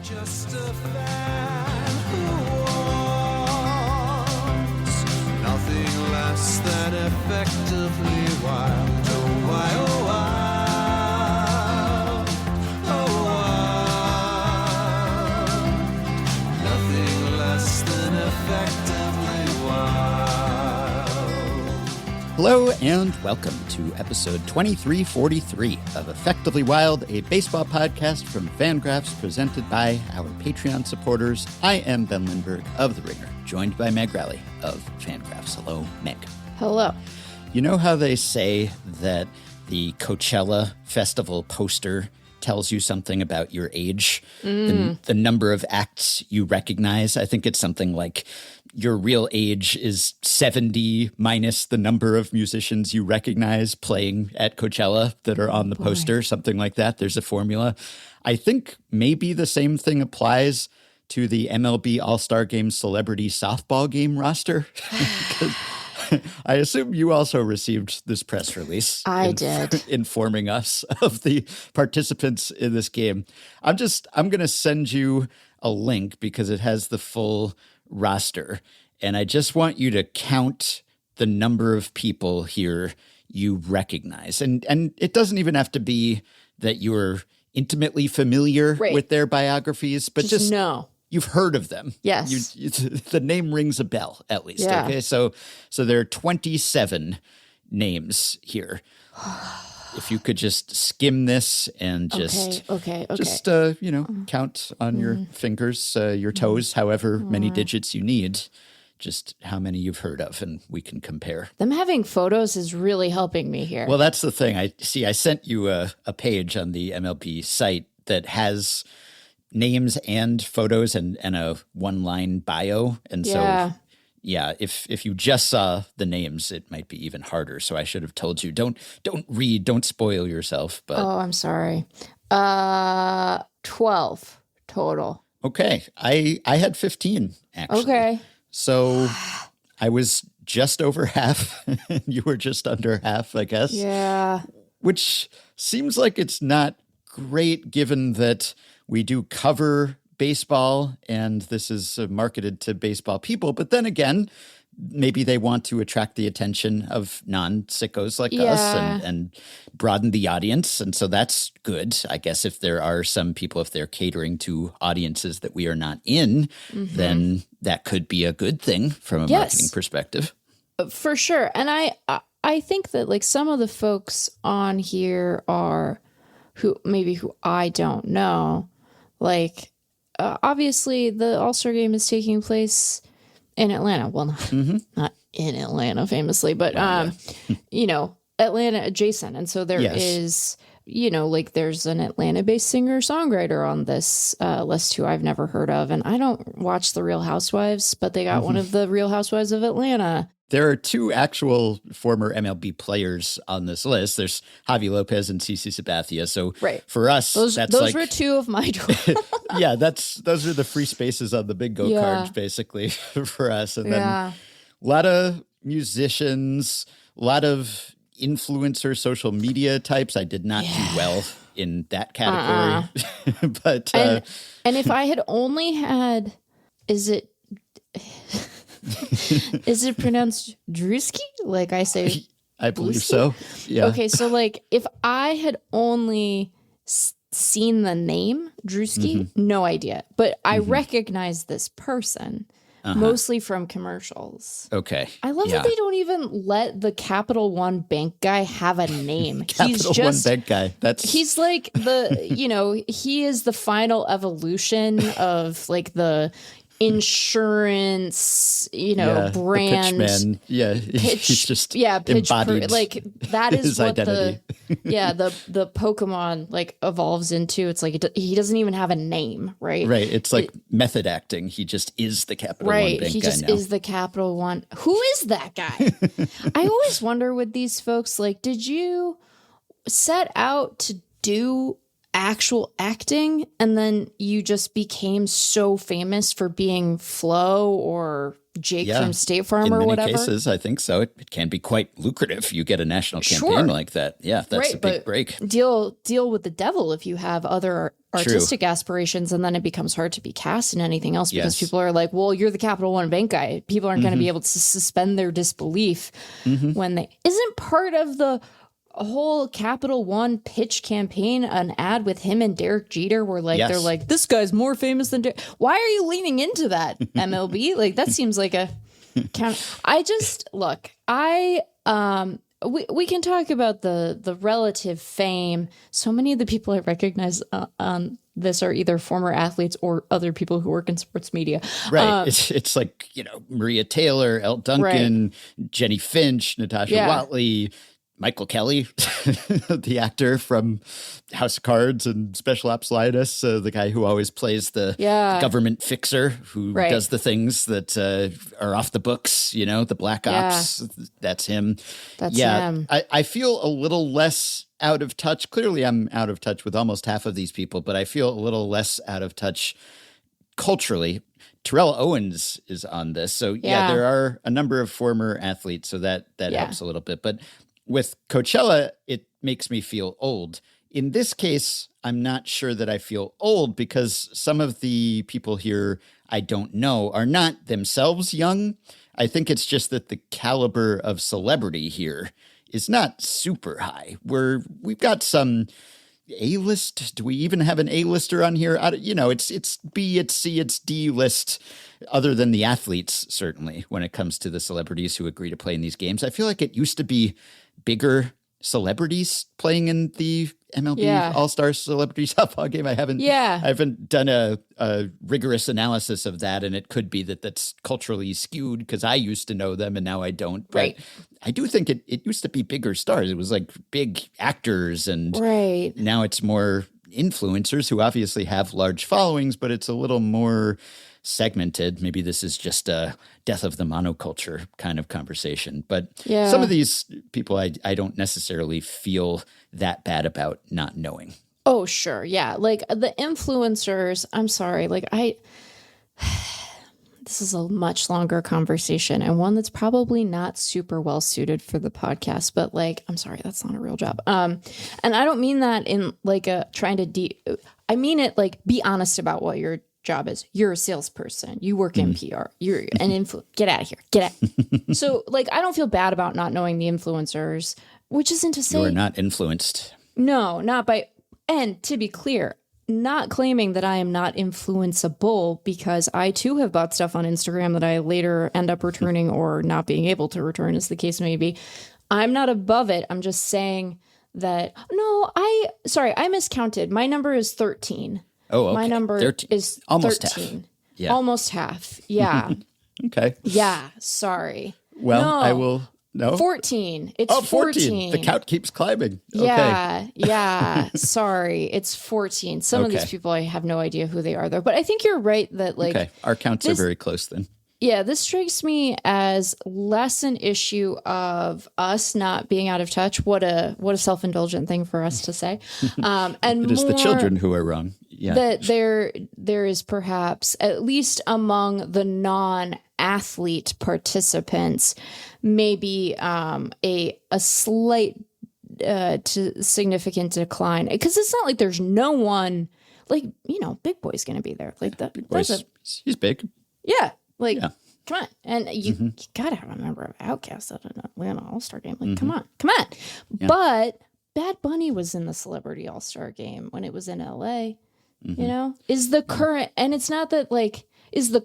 Just a fan who wants nothing less than effectively wild. Oh, why, oh, wild. Oh, wild. Nothing less than effectively wild. Hello and welcome to episode 2343 of Effectively Wild, a baseball podcast from FanGraphs presented by our Patreon supporters. I am Ben Lindbergh of The Ringer, joined by Meg Rowley of FanGraphs. Hello, Meg. Hello. You know how they say that the Coachella Festival poster tells you something about your age? The number of acts you recognize? I think it's something like your real age is 70 minus the number of musicians you recognize playing at Coachella that are on the poster, something like that. There's a formula. I think maybe the same thing applies to the MLB All-Star Game celebrity softball game roster. I assume you also received this press release. I did. Informing us of the participants in this game. I'm going to send you a link because it has the full roster. And I just want you to count the number of people here you recognize. And it doesn't even have to be that you're intimately familiar with their biographies, but just know. You've heard of them. Yes. The name rings a bell, at least. Yeah. Okay. So there are 27 names here. If you could just skim this and just count on your fingers, your toes, however many digits you need, just how many you've heard of, and we can compare. Them having photos is really helping me here. Well, that's the thing. I sent you a page on the MLB site that has names and photos and a one-line bio. And so, if you just saw the names, it might be even harder. So I should have told you, don't read, don't spoil yourself. But I'm sorry. 12 total. Okay. I had 15, actually. Okay. So I was just over half. You were just under half, I guess. Yeah. Which seems like it's not great given that we do cover baseball and this is marketed to baseball people. But then again, maybe they want to attract the attention of non-sickos like us and broaden the audience. And so that's good. I guess if there are some people, if they're catering to audiences that we are not in, then that could be a good thing from a marketing perspective. For sure. And I think that like some of the folks on here are who I don't know. Like, obviously, the All-Star Game is taking place in Atlanta. Well, not in Atlanta, famously, but, Atlanta adjacent. And so there is, there's an Atlanta-based singer-songwriter on this list who I've never heard of. And I don't watch The Real Housewives, but they got one of the Real Housewives of Atlanta. There are two actual former MLB players on this list. There's Javi Lopez and CeCe Sabathia. So for us, those were two of my those are the free spaces on the bingo cards, basically, for us. And then a lot of musicians, a lot of influencer social media types. I did not do well in that category. But and if I had only had, is it pronounced Drewski? Like I say, I believe so. Yeah. Okay, so like if I had only seen the name Drewski, no idea, but I recognize this person mostly from commercials. Okay. I love that they don't even let the Capital One bank guy have a name. Capital One bank guy. He's like he is the final evolution of like the insurance, brand. Pitch man. Yeah. He's just embodied like that is his what identity. the Pokemon like evolves into. It's like he doesn't even have a name, right? Right. It's like method acting. He just is the Capital One bank guy now. He just is the Capital One. Who is that guy? I always wonder with these folks, like, did you set out to do actual acting, and then you just became so famous for being Flo or Jake from State Farm or whatever. In many cases, I think so. It can be quite lucrative. You get a national campaign like that. Yeah, that's a big break. Deal with the devil if you have other artistic aspirations, and then it becomes hard to be cast in anything else because people are like, well, you're the Capital One bank guy. People aren't going to be able to suspend their disbelief when they... Isn't part of the whole Capital One pitch campaign an ad with him and Derek Jeter where like they're like, this guy's more famous than why are you leaning into that, MLB? Like that seems like a I just look, we can talk about the relative fame. So many of the people I recognize on this are either former athletes or other people who work in sports media. Right. It's like, Maria Taylor, Elle Duncan, Jenny Finch, Natasha Watley, Michael Kelly, the actor from House of Cards and Special Ops Lioness, the guy who always plays the government fixer who does the things that are off the books, the black ops. That's him. That's him. I feel a little less out of touch. Clearly, I'm out of touch with almost half of these people, but I feel a little less out of touch culturally. Terrell Owens is on this. So, there are a number of former athletes, so that helps a little bit. But with Coachella, it makes me feel old. In this case, I'm not sure that I feel old because some of the people here I don't know are not themselves young. I think it's just that the caliber of celebrity here is not super high. We've got some A-list. Do we even have an A-lister on here? It's B, it's C, it's D list, other than the athletes, certainly, when it comes to the celebrities who agree to play in these games. I feel like it used to be bigger celebrities playing in the MLB All-Star Celebrity Softball game. I haven't done a rigorous analysis of that, and it could be that that's culturally skewed because I used to know them and now I don't. But I do think it used to be bigger stars. It was like big actors, and now it's more influencers who obviously have large followings, but it's a little more segmented. Maybe this is just a death of the monoculture kind of conversation. But some of these people I don't necessarily feel that bad about not knowing. Oh, sure. Yeah. Like the influencers, I'm sorry. Like this is a much longer conversation and one that's probably not super well suited for the podcast, but like, I'm sorry, that's not a real job. And I don't mean that in like a trying to I mean it like be honest about what your job is. You're a salesperson. You work in PR. You're an get out of here. Get out. So like, I don't feel bad about not knowing the influencers, which isn't to say you are not influenced. No, not by, and to be clear, not claiming that I am not influenceable because I too have bought stuff on Instagram that I later end up returning or not being able to return, as the case may be. I'm not above it. I'm just saying that, I miscounted. My number is 13. Oh, okay. My number 13. is almost 13. Half. Yeah. Almost half. Yeah. Okay. Yeah. Sorry. Well, no. I will. No. 14. It's 14. The count keeps climbing. Yeah. Okay. Yeah. Sorry. It's 14. Some of these people, I have no idea who they are though. But I think you're right that like. Okay. Our counts are very close then. Yeah. This strikes me as less an issue of us not being out of touch. What a self-indulgent thing for us to say. And it is the children who are wrong. Yeah. That there is perhaps, at least among the non-athlete participants, maybe a slight to significant decline. Because it's not like there's no one, like, Big Boy's going to be there. Like that. Big Boy's, he's big. Yeah. Like, come on. And you got to have a member of Outkast at an Atlanta All-Star game. Like, come on. Yeah. But Bad Bunny was in the Celebrity All-Star game when it was in LA. Is the current, and it's not that like, is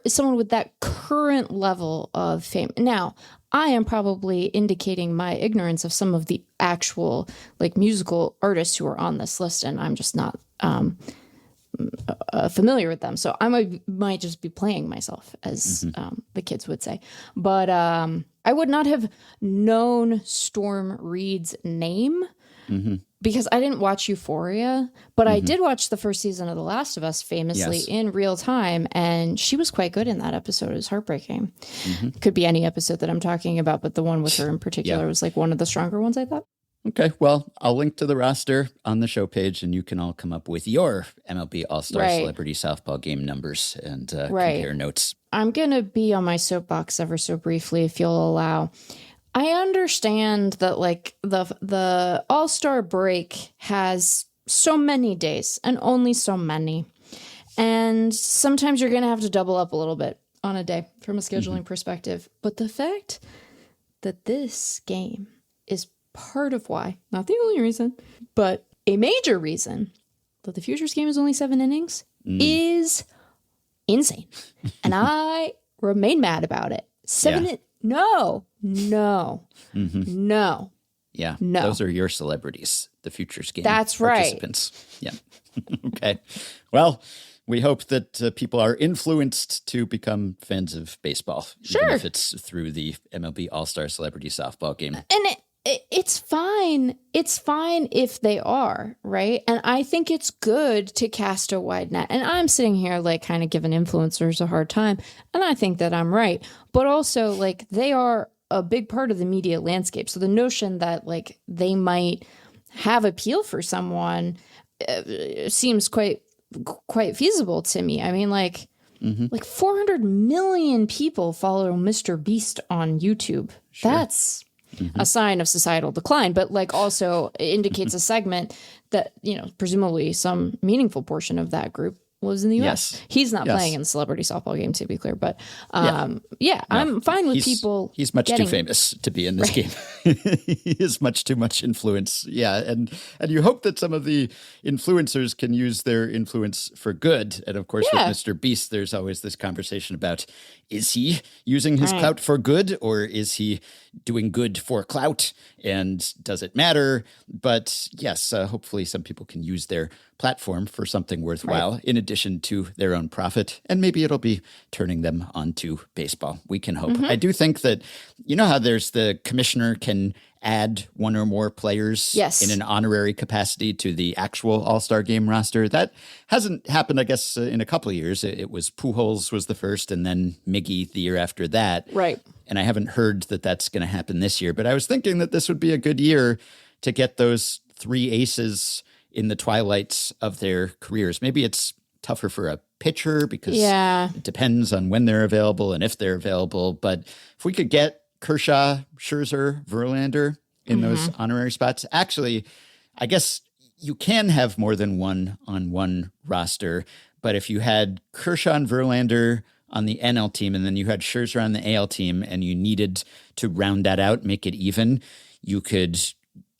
someone with that current level of fame. Now, I am probably indicating my ignorance of some of the actual like musical artists who are on this list, and I'm just not familiar with them. So I might just be playing myself, as the kids would say. But I would not have known Storm Reed's name. Because I didn't watch Euphoria, but I did watch the first season of The Last of Us famously in real time, and she was quite good in that episode. It was heartbreaking. Could be any episode that I'm talking about, but the one with her in particular was like one of the stronger ones, I thought. Okay, well, I'll link to the roster on the show page, and you can all come up with your MLB All-Star Celebrity Softball Game numbers and compare notes. I'm going to be on my soapbox ever so briefly, if you'll allow. I understand that like the All-Star break has so many days and only so many. And sometimes you're going to have to double up a little bit on a day from a scheduling perspective. But the fact that this game is part of why, not the only reason, but a major reason that the Futures game is only 7 innings is insane. And I remain mad about it. No. Yeah, No. those are your celebrities, the Futures game That's right. participants. Yeah. Okay. Well, we hope that people are influenced to become fans of baseball, even if it's through the MLB All-Star Celebrity Softball Game. And it's fine. It's fine if they are, right? And I think it's good to cast a wide net. And I'm sitting here like kind of giving influencers a hard time. And I think that I'm right. But also like they are a big part of the media landscape. So the notion that like they might have appeal for someone seems quite feasible to me. I mean, like 400 million people follow Mr. Beast on YouTube. Sure. That's a sign of societal decline, but like also indicates a segment that, you know, presumably some meaningful portion of that group lives in the U.S. Yes. He's not playing in the celebrity softball game, to be clear, but no, I'm fine with people. He's much too famous to be in this game. He has much too much influence. Yeah, and you hope that some of the influencers can use their influence for good. And of course, with Mr. Beast, there's always this conversation about, is he using his clout for good, or is he doing good for clout? And does it matter? But yes, hopefully some people can use their platform for something worthwhile in addition to their own profit. And maybe it'll be turning them onto baseball. We can hope. I do think that, you know how there's the commissioner can add one or more players in an honorary capacity to the actual All-Star game roster. That hasn't happened, I guess, in a couple of years. It was Pujols was the first, and then Miggy the year after that. Right. And I haven't heard that that's going to happen this year. But I was thinking that this would be a good year to get those 3 aces in the twilights of their careers. Maybe it's tougher for a pitcher because it depends on when they're available and if they're available. But if we could get Kershaw, Scherzer, Verlander in those honorary spots, actually, I guess you can have more than one on one roster. But if you had Kershaw and Verlander on the NL team and then you had Scherzer on the AL team and you needed to round that out, make it even, you could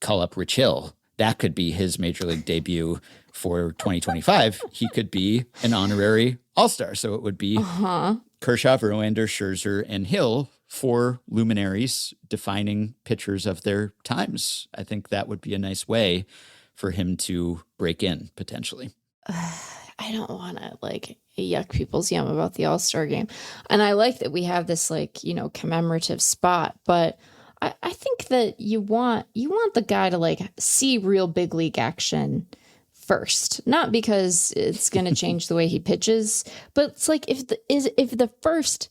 call up Rich Hill. That could be his major league debut for 2025. He could be an honorary All-Star. So it would be Kershaw, Verlander, Scherzer, and Hill, 4 luminaries defining pitchers of their times. I think that would be a nice way for him to break in potentially. I don't want to like yuck people's yum about the All-Star game. And I like that we have this like, you know, commemorative spot, but I think that you want the guy to like see real big league action first, not because it's going to change the way he pitches, but it's like if the first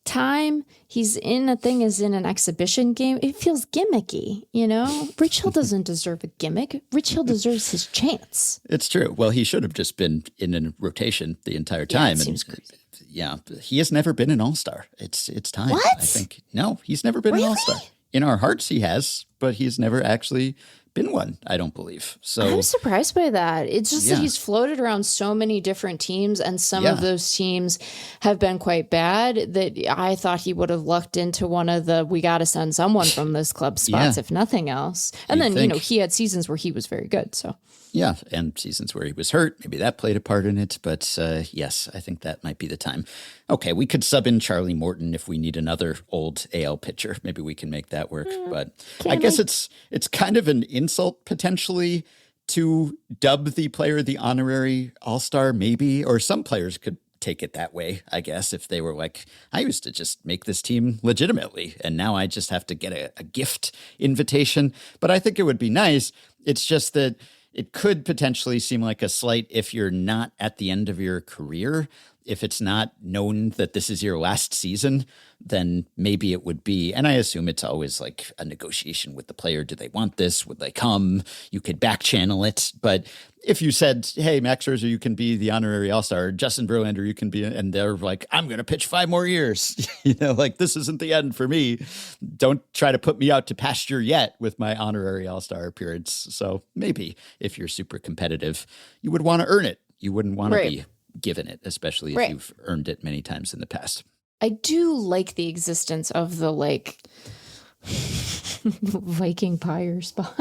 time he's in a thing is in an exhibition game, it feels gimmicky, you know? Rich Hill doesn't deserve a gimmick. Rich Hill deserves his chance. It's true. Well, he should have just been in a rotation the entire time. Yeah, seems crazy. Yeah, he has never been an All-Star. It's time. What? I think. No, he's never been an All-Star. In our hearts, he has, but he's never actually been one, I don't believe. So I'm surprised by that. It's just that he's floated around so many different teams, and some of those teams have been quite bad that I thought he would have lucked into one of the we got to send someone from this club spots, if nothing else. And then, you know, he had seasons where he was very good. So yeah, and seasons where he was hurt. Maybe that played a part in it. But yes, I think that might be the time. Okay, we could sub in Charlie Morton if we need another old AL pitcher. Maybe we can make that work. But I guess it's kind of an insult potentially to dub the player the honorary All-Star, maybe. Or some players could take it that way, I guess, if they were like, I used to just make this team legitimately, and now I just have to get a gift invitation. But I think it would be nice. It's just that it could potentially seem like a slight if you're not at the end of your career. if it's not known that this is your last season, then maybe it would be. And I assume it's always like a negotiation with the player. Do they want this? Would they come? You could back channel it. But if you said, hey, Max Scherzer, you can be the honorary all-star, Justin Verlander, you can be, and they're like, I'm going to pitch 5 more years. Like, this isn't the end for me. Don't try to put me out to pasture yet with my honorary all-star appearance. So maybe if you're super competitive, you would want to earn it. You wouldn't want to be given it, especially if you've earned it many times in the past. I do like the existence of the Viking pyre spot.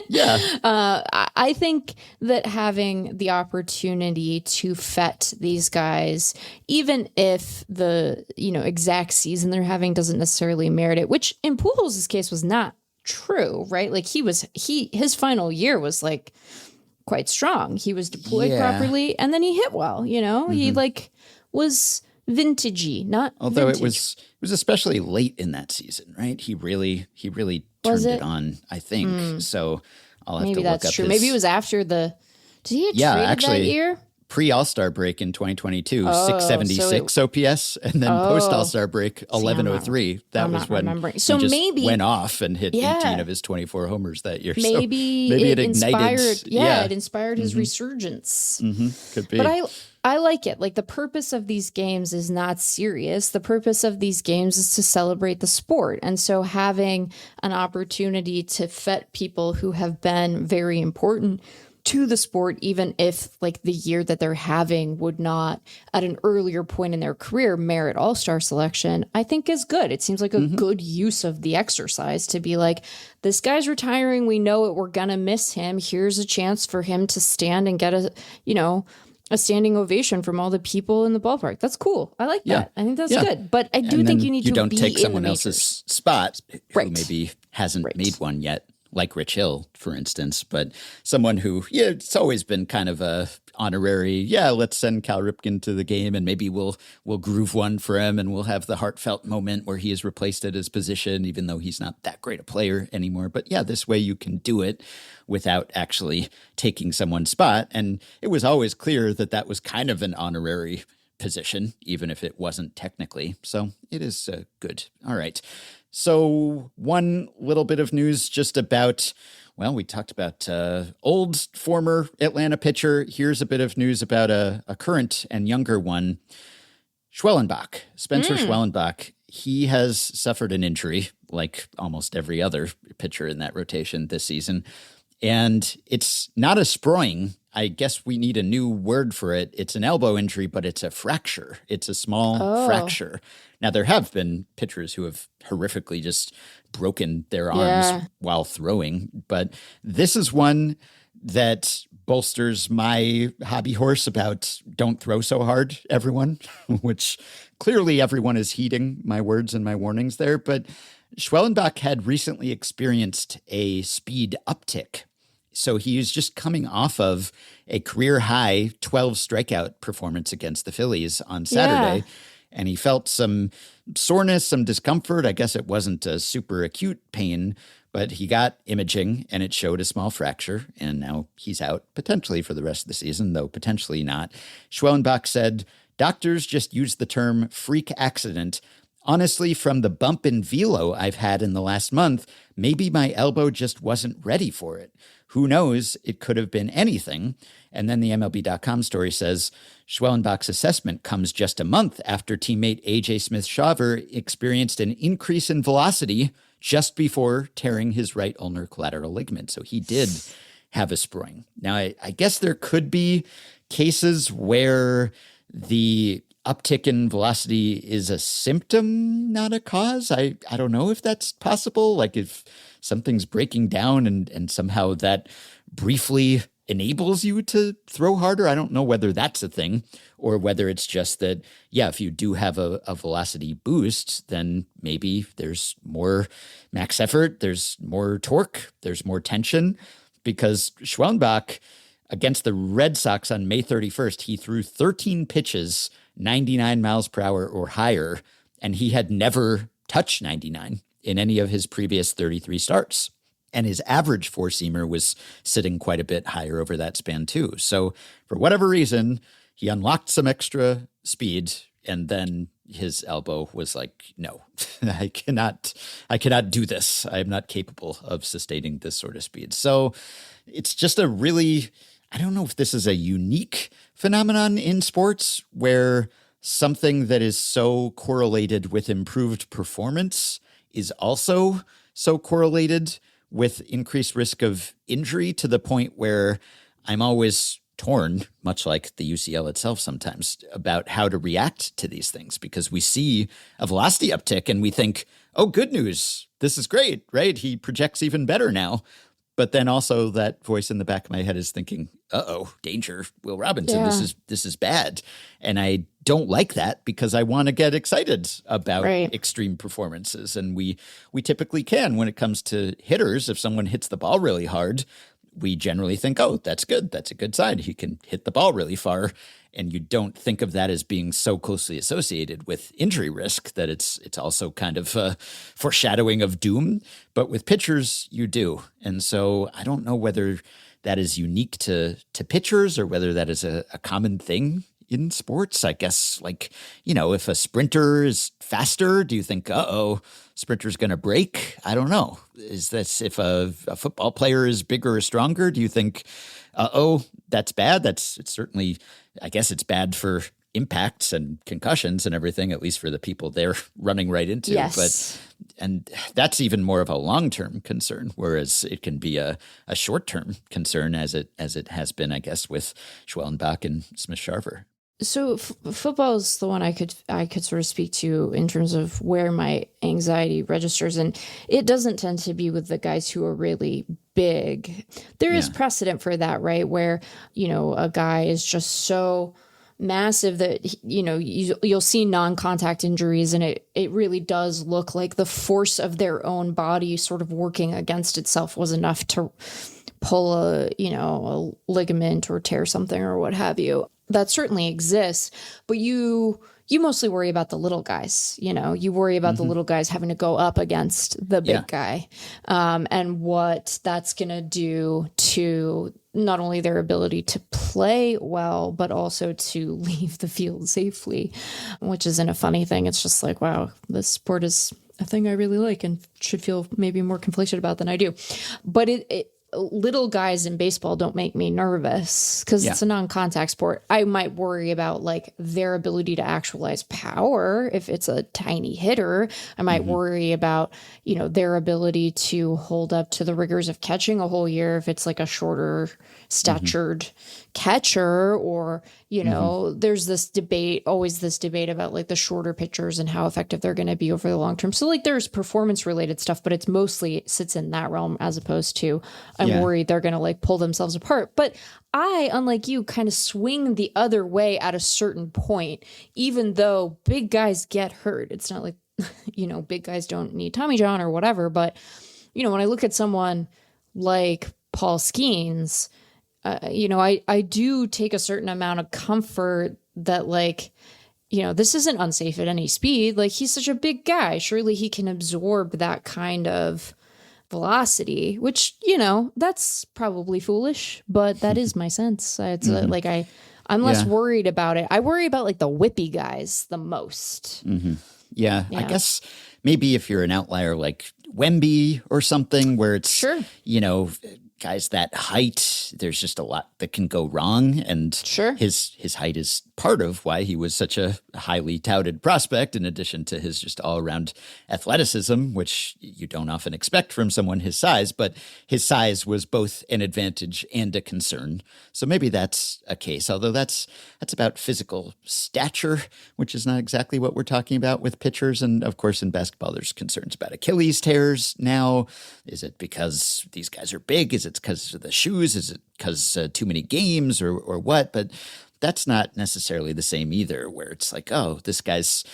Yeah. I think that having the opportunity to fet these guys, even if the, exact season they're having doesn't necessarily merit it, which in Pujols' case was not true, right? Like his final year was like quite strong. He was deployed properly, and then he hit well, he was vintagey, not although vintage. it was especially late in that season, right? He really turned it on, I think. So I'll have to look up that's true. Maybe it was after did he get traded that year? Pre-All-Star break in 2022, 676 OPS, and then post-All-Star break, 1103. That was when he just went off and hit 18 of his 24 homers that year. Maybe it inspired, it inspired his resurgence. Could be. But I like it. Like, the purpose of these games is not serious. The purpose of these games is to celebrate the sport. And so having an opportunity to fet people who have been very important to the sport, even if like the year that they're having would not at an earlier point in their career merit all-star selection, I think is good. It seems like a good use of the exercise to be like, this guy's retiring. We know it. We're going to miss him. Here's a chance for him to stand and get a standing ovation from all the people in the ballpark. That's cool. I like that. I think that's good. But I do think you need to don't be take in someone the else's spot who maybe hasn't made one yet. Like Rich Hill, for instance, but someone who, it's always been kind of a honorary, let's send Cal Ripken to the game and maybe we'll groove one for him and we'll have the heartfelt moment where he is replaced at his position, even though he's not that great a player anymore. But this way you can do it without actually taking someone's spot. And it was always clear that that was kind of an honorary position, even if it wasn't technically. So it is good. All right. So one little bit of news just about, we talked about old former Atlanta pitcher. Here's a bit of news about a current and younger one. Schwellenbach, Spencer Schwellenbach. He has suffered an injury like almost every other pitcher in that rotation this season. And it's not a sproing. I guess we need a new word for it. It's an elbow injury, but it's a fracture. It's a small fracture. Now, there have been pitchers who have horrifically just broken their arms while throwing, but this is one that bolsters my hobby horse about don't throw so hard, everyone, which clearly everyone is heeding my words and my warnings there. But Schwellenbach had recently experienced a speed uptick. So he was just coming off of a career high 12 strikeout performance against the Phillies on Saturday. And he felt some soreness, some discomfort. I guess it wasn't a super acute pain, but he got imaging and it showed a small fracture. And now he's out potentially for the rest of the season, though potentially not. Schwellenbach said, doctors just used the term freak accident. Honestly, from the bump in velo I've had in the last month, maybe my elbow just wasn't ready for it. Who knows? It could have been anything. And then the MLB.com story says, Schwellenbach's assessment comes just a month after teammate A.J. Smith-Shawver experienced an increase in velocity just before tearing his right ulnar collateral ligament. So he did have a sproing. Now, I guess there could be cases where the uptick in velocity is a symptom, not a cause. I don't know if that's possible. Like if something's breaking down and somehow that briefly enables you to throw harder. I don't know whether that's a thing or whether it's just that, if you do have a velocity boost, then maybe there's more max effort, there's more torque, there's more tension. Because Schwellenbach against the Red Sox on May 31st, he threw 13 pitches, 99 miles per hour or higher, and he had never touched 99 in any of his previous 33 starts. And his average four-seamer was sitting quite a bit higher over that span too. So for whatever reason, he unlocked some extra speed, and then his elbow was like, no, I cannot do this. I am not capable of sustaining this sort of speed. So it's just a really, I don't know if this is a unique phenomenon in sports where something that is so correlated with improved performance is also so correlated with increased risk of injury, to the point where I'm always torn, much like the UCL itself sometimes, about how to react to these things, because we see a velocity uptick and we think, oh, good news, this is great, right? He projects even better now. But then also that voice in the back of my head is thinking, uh-oh, danger, Will Robinson, this is bad. And I don't like that, because I want to get excited about extreme performances. And we typically can when it comes to hitters. If someone hits the ball really hard, we generally think, oh, that's good. That's a good sign. He can hit the ball really far. And you don't think of that as being so closely associated with injury risk that it's also kind of a foreshadowing of doom. But with pitchers, you do. And so I don't know whether that is unique to pitchers or whether that is a common thing in sports. I guess, like, you know, if a sprinter is faster, do you think, uh-oh, sprinter's going to break? I don't know. Is this, if a football player is bigger or stronger, do you think, uh-oh, that's bad? It's certainly, I guess it's bad for impacts and concussions and everything, at least for the people they're running right into. Yes. And that's even more of a long-term concern, whereas it can be a short-term concern, as it has been, I guess, with Schwellenbach and Smith-Sharver. So football is the one I could sort of speak to in terms of where my anxiety registers, and it doesn't tend to be with the guys who are really big. There is precedent for that, right? Where, you know, a guy is just so massive that, you know, you'll see non-contact injuries, and it really does look like the force of their own body sort of working against itself was enough to pull a ligament or tear something or what have you. That certainly exists, but you mostly worry about the little guys. You know, you worry about the little guys having to go up against the big guy, and what that's going to do to not only their ability to play well, but also to leave the field safely, which isn't a funny thing. It's just like, wow, this sport is a thing I really like and should feel maybe more conflicted about than I do. But little guys in baseball don't make me nervous because it's a non-contact sport. I might worry about like their ability to actualize power. If it's a tiny hitter, I might worry about, you know, their ability to hold up to the rigors of catching a whole year. If it's like a shorter statured catcher, or, you know, there's always this debate about like the shorter pitchers and how effective they're going to be over the long term. So like there's performance related stuff, but it's mostly sits in that realm, as opposed to I'm worried they're going to like pull themselves apart. But I, unlike you, kind of swing the other way at a certain point, even though big guys get hurt. It's not like, you know, big guys don't need Tommy John or whatever. But, you know, when I look at someone like Paul Skeens, you know, I do take a certain amount of comfort that, like, you know, this isn't unsafe at any speed. Like, he's such a big guy. Surely he can absorb that kind of velocity, which, you know, that's probably foolish, but that is my sense. It's like I'm less worried about it. I worry about like the whippy guys the most. Yeah, I guess maybe if you're an outlier like Wemby or something, where it's, you know, guys that height, there's just a lot that can go wrong. And his height is part of why he was such a highly touted prospect, in addition to his just all-around athleticism, which you don't often expect from someone his size. But his size was both an advantage and a concern. So maybe that's a case, although that's about physical stature, which is not exactly what we're talking about with pitchers. And of course, in basketball, there's concerns about Achilles tears now. Is it because these guys are big? Is it because of the shoes? Is it because too many games or what? But that's not necessarily the same either, where it's like, oh, this guy's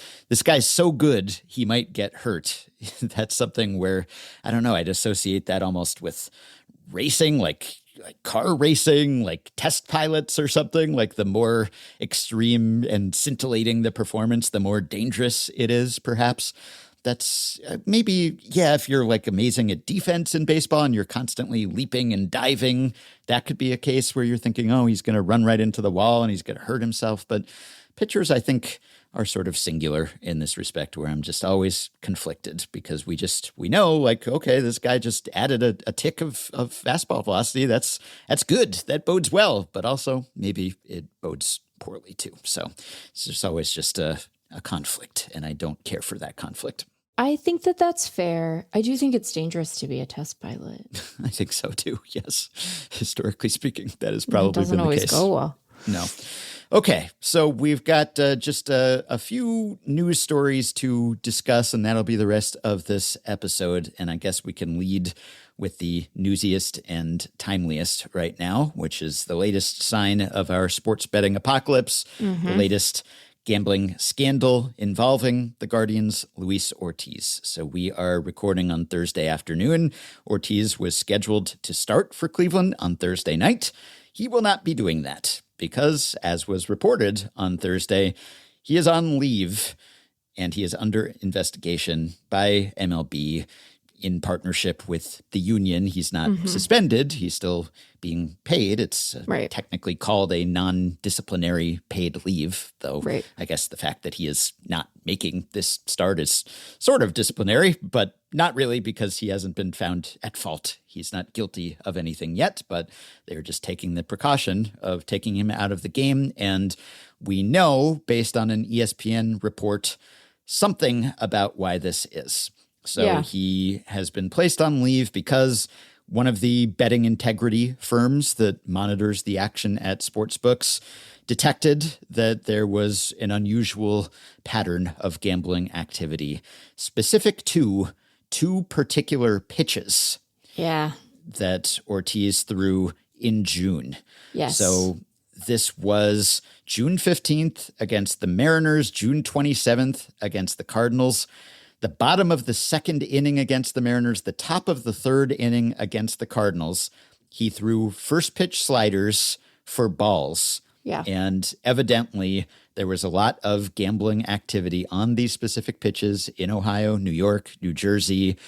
so good, he might get hurt. That's something where, I don't know, I'd associate that almost with racing, like car racing, like test pilots or something. Like the more extreme and scintillating the performance, the more dangerous it is, perhaps. that's maybe, if you're like amazing at defense in baseball and you're constantly leaping and diving, that could be a case where you're thinking, oh, he's going to run right into the wall and he's going to hurt himself. But pitchers, I think, are sort of singular in this respect, where I'm just always conflicted because we know, like, okay, this guy just added a tick of fastball velocity. That's good. That bodes well, but also maybe it bodes poorly too. So it's just always just a conflict, and I don't care for that conflict. I think that that's fair. I do think it's dangerous to be a test pilot. I think so too. Yes. Historically speaking, that is probably It doesn't been the always case. go well. No. Okay, so we've got just a few news stories to discuss, and that'll be the rest of this episode. And I guess we can lead with the newsiest and timeliest right now, which is the latest sign of our sports betting apocalypse, the latest gambling scandal involving the Guardians' Luis Ortiz. So we are recording on Thursday afternoon. Ortiz was scheduled to start for Cleveland on Thursday night. He will not be doing that because, as was reported on Thursday, he is on leave and he is under investigation by MLB in partnership with the union. He's not suspended. He's still being paid. It's technically called a non-disciplinary paid leave, though I guess the fact that he is not making this start is sort of disciplinary, but not really because he hasn't been found at fault. He's not guilty of anything yet, but they're just taking the precaution of taking him out of the game. And we know, based on an ESPN report, something about why this is. So he has been placed on leave because one of the betting integrity firms that monitors the action at sportsbooks detected that there was an unusual pattern of gambling activity specific to two particular pitches that Ortiz threw in June. Yes. So this was June 15th against the Mariners, June 27th against the Cardinals, the bottom of the second inning against the Mariners, the top of the third inning against the Cardinals. He threw first pitch sliders for balls. Yeah. And evidently there was a lot of gambling activity on these specific pitches in Ohio, New York, New Jersey.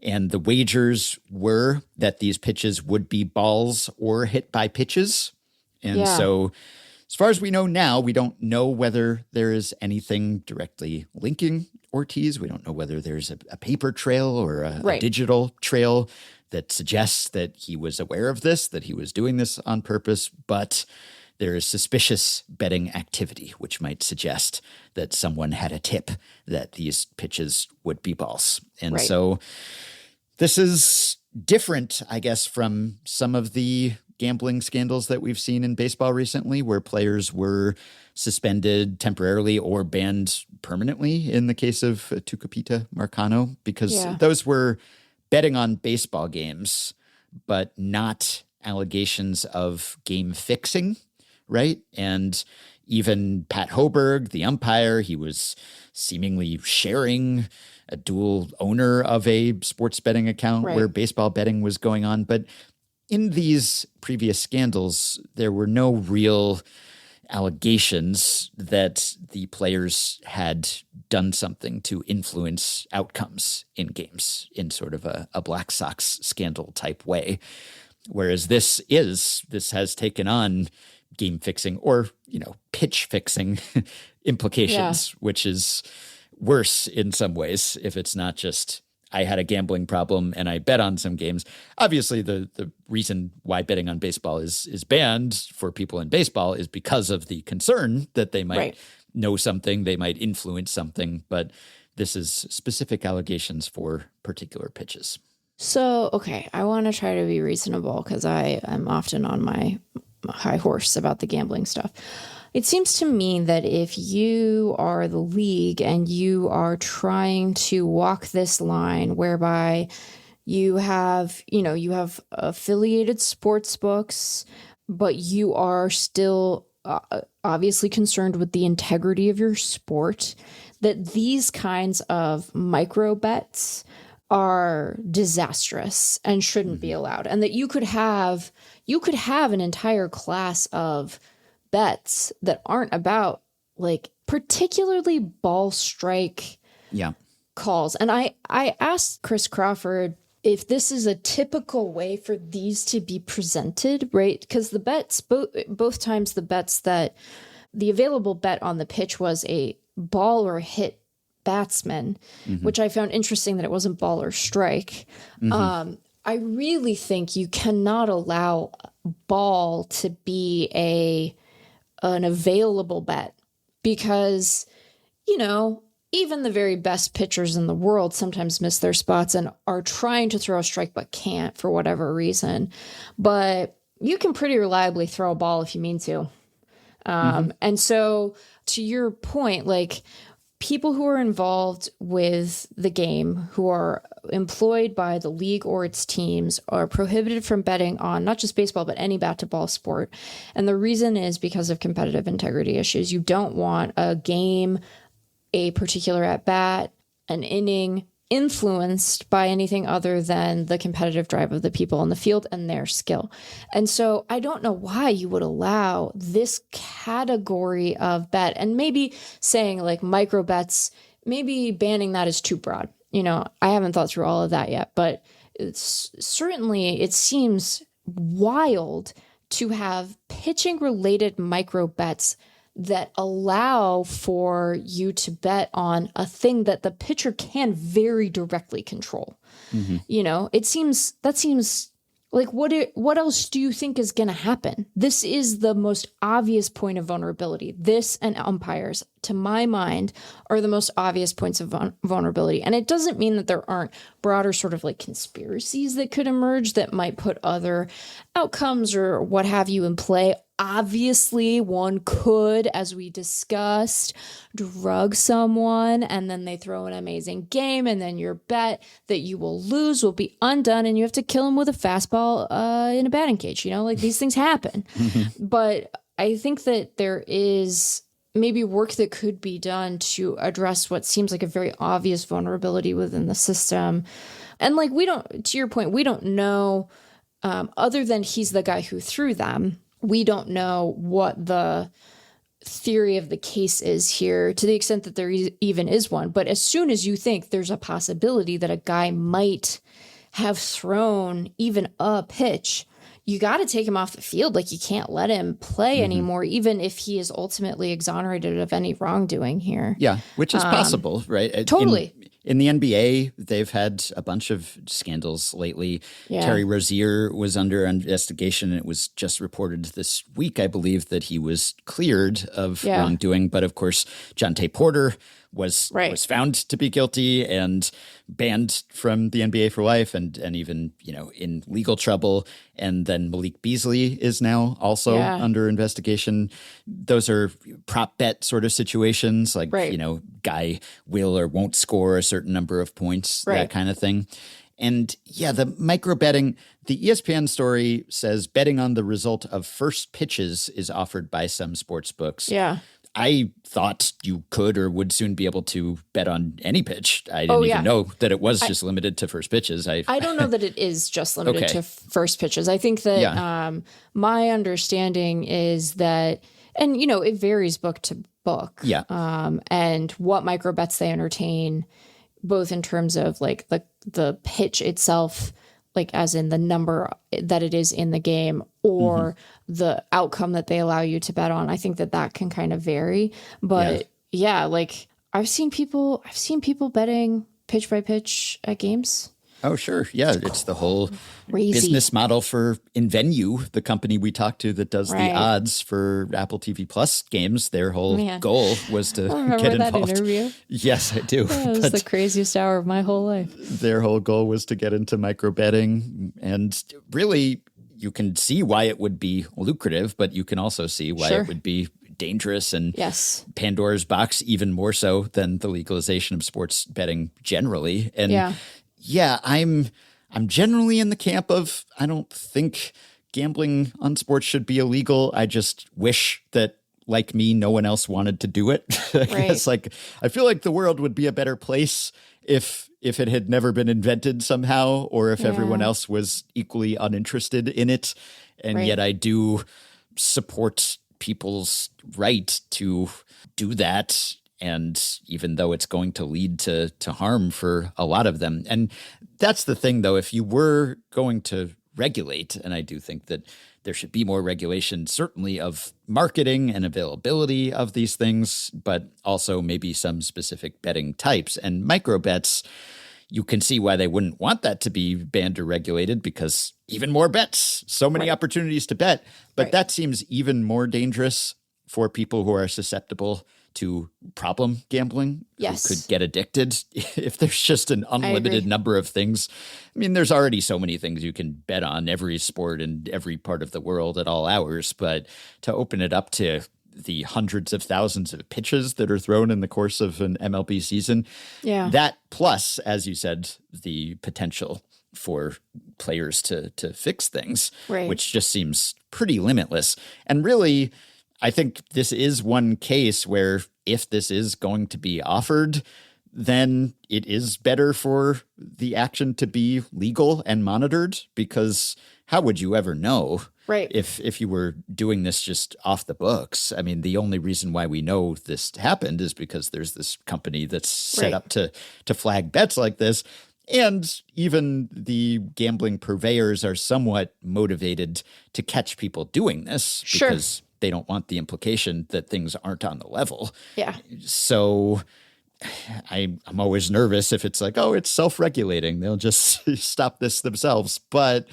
And the wagers were that these pitches would be balls or hit by pitches. And so as far as we know now, we don't know whether there is anything directly linking Ortiz. We don't know whether there's a paper trail or a digital trail that suggests that he was aware of this, that he was doing this on purpose, but there is suspicious betting activity, which might suggest that someone had a tip that these pitches would be balls. And so this is different, I guess, from some of the gambling scandals that we've seen in baseball recently, where players were suspended temporarily or banned permanently in the case of Tucupita Marcano, because those were betting on baseball games, but not allegations of game fixing, right? And even Pat Hoberg, the umpire, he was seemingly sharing a dual owner of a sports betting account where baseball betting was going on. But in these previous scandals, there were no real allegations that the players had done something to influence outcomes in games in sort of a Black Sox scandal type way. Whereas this has taken on game fixing or, pitch fixing implications, which is worse in some ways if it's not just I had a gambling problem and I bet on some games. Obviously, the reason why betting on baseball is banned for people in baseball is because of the concern that they might know something, they might influence something. But this is specific allegations for particular pitches. So, okay, I want to try to be reasonable because I am often on my high horse about the gambling stuff. It seems to me that if you are the league and you are trying to walk this line whereby you have affiliated sports books, but you are still obviously concerned with the integrity of your sport, that these kinds of micro bets are disastrous and shouldn't be allowed. And that you could have an entire class of bets that aren't about like particularly ball strike calls. And I asked Chris Crawford if this is a typical way for these to be presented, right? Because the bets, both times the bets that the available bet on the pitch was a ball or hit batsman, which I found interesting that it wasn't ball or strike. I really think you cannot allow ball to be an available bet because, you know, even the very best pitchers in the world sometimes miss their spots and are trying to throw a strike but can't for whatever reason. But you can pretty reliably throw a ball if you mean to. And so to your point, like people who are involved with the game, who are employed by the league or its teams, are prohibited from betting on not just baseball, but any bat to ball sport. And the reason is because of competitive integrity issues. You don't want a game, a particular at bat, an inning influenced by anything other than the competitive drive of the people on the field and their skill. And so I don't know why you would allow this category of bet, and maybe saying like micro bets, maybe banning that is too broad. You know, I haven't thought through all of that yet, but it seems wild to have pitching related micro bets that allow for you to bet on a thing that the pitcher can very directly control. You know, that seems like what else do you think is going to happen? This is the most obvious point of vulnerability. This and umpires, to my mind, are the most obvious points of vulnerability. And it doesn't mean that there aren't broader sort of like conspiracies that could emerge that might put other outcomes or what have you in play. Obviously, one could, as we discussed, drug someone and then they throw an amazing game and then your bet that you will lose will be undone and you have to kill him with a fastball in a batting cage. You know, like these things happen. But I think that there is maybe work that could be done to address what seems like a very obvious vulnerability within the system. And like, to your point, we don't know, other than he's the guy who threw them, we don't know what the theory of the case is here to the extent that there even is one. But as soon as you think there's a possibility that a guy might have thrown even a pitch, you got to take him off the field. Like you can't let him play anymore, even if he is ultimately exonerated of any wrongdoing here. Yeah, which is possible, right? Totally. In the NBA, they've had a bunch of scandals lately. Yeah. Terry Rozier was under investigation, and it was just reported this week, I believe, that he was cleared of wrongdoing. But of course, Jonte Porter was found to be guilty and banned from the NBA for life and even, you know, in legal trouble. And then Malik Beasley is now also under investigation. Those are prop bet sort of situations, like, you know, guy will or won't score a certain number of points, that kind of thing. And yeah, the micro betting, the ESPN story says betting on the result of first pitches is offered by some sports books. Yeah. I thought you could or would soon be able to bet on any pitch. I didn't even know that it was just limited to first pitches. I don't know that it is just limited to first pitches. I think that my understanding is that, and you know, it varies book to book. Yeah. And what micro bets they entertain, both in terms of like the pitch itself, like as in the number that it is in the game, or the outcome that they allow you to bet on. I think that can kind of vary. But like I've seen people betting pitch by pitch at games. Oh, sure. Yeah. It's the whole business model for InVenue, the company we talked to that does the odds for Apple TV Plus games. Their whole goal was to get involved. That interview? Yes, I do. That was the craziest hour of my whole life. Their whole goal was to get into micro betting. And really, you can see why it would be lucrative, but you can also see why it would be dangerous and Pandora's box, even more so than the legalization of sports betting generally. And yeah, I'm generally in the camp of I don't think gambling on sports should be illegal. I just wish that, like me, no one else wanted to do it. It's like I feel like the world would be a better place if it had never been invented somehow, or if everyone else was equally uninterested in it. And yet I do support people's right to do that And even though it's going to lead to harm for a lot of them. And that's the thing, though, if you were going to regulate, and I do think that there should be more regulation, certainly of marketing and availability of these things, but also maybe some specific betting types. And micro bets, you can see why they wouldn't want that to be banned or regulated, because even more bets, so many opportunities to bet. But that seems even more dangerous for people who are susceptible to problem gambling, who could get addicted if there's just an unlimited number of things. I mean, there's already so many things you can bet on, every sport in every part of the world at all hours, but to open it up to the hundreds of thousands of pitches that are thrown in the course of an MLB season, that plus, as you said, the potential for players to fix things, which just seems pretty limitless. And really, I think this is one case where if this is going to be offered, then it is better for the action to be legal and monitored, because how would you ever know if you were doing this just off the books? I mean, the only reason why we know this happened is because there's this company that's set up to flag bets like this. And even the gambling purveyors are somewhat motivated to catch people doing this because they don't want the implication that things aren't on the level. Yeah. So I'm always nervous if it's like, oh, it's self-regulating. They'll just stop this themselves. But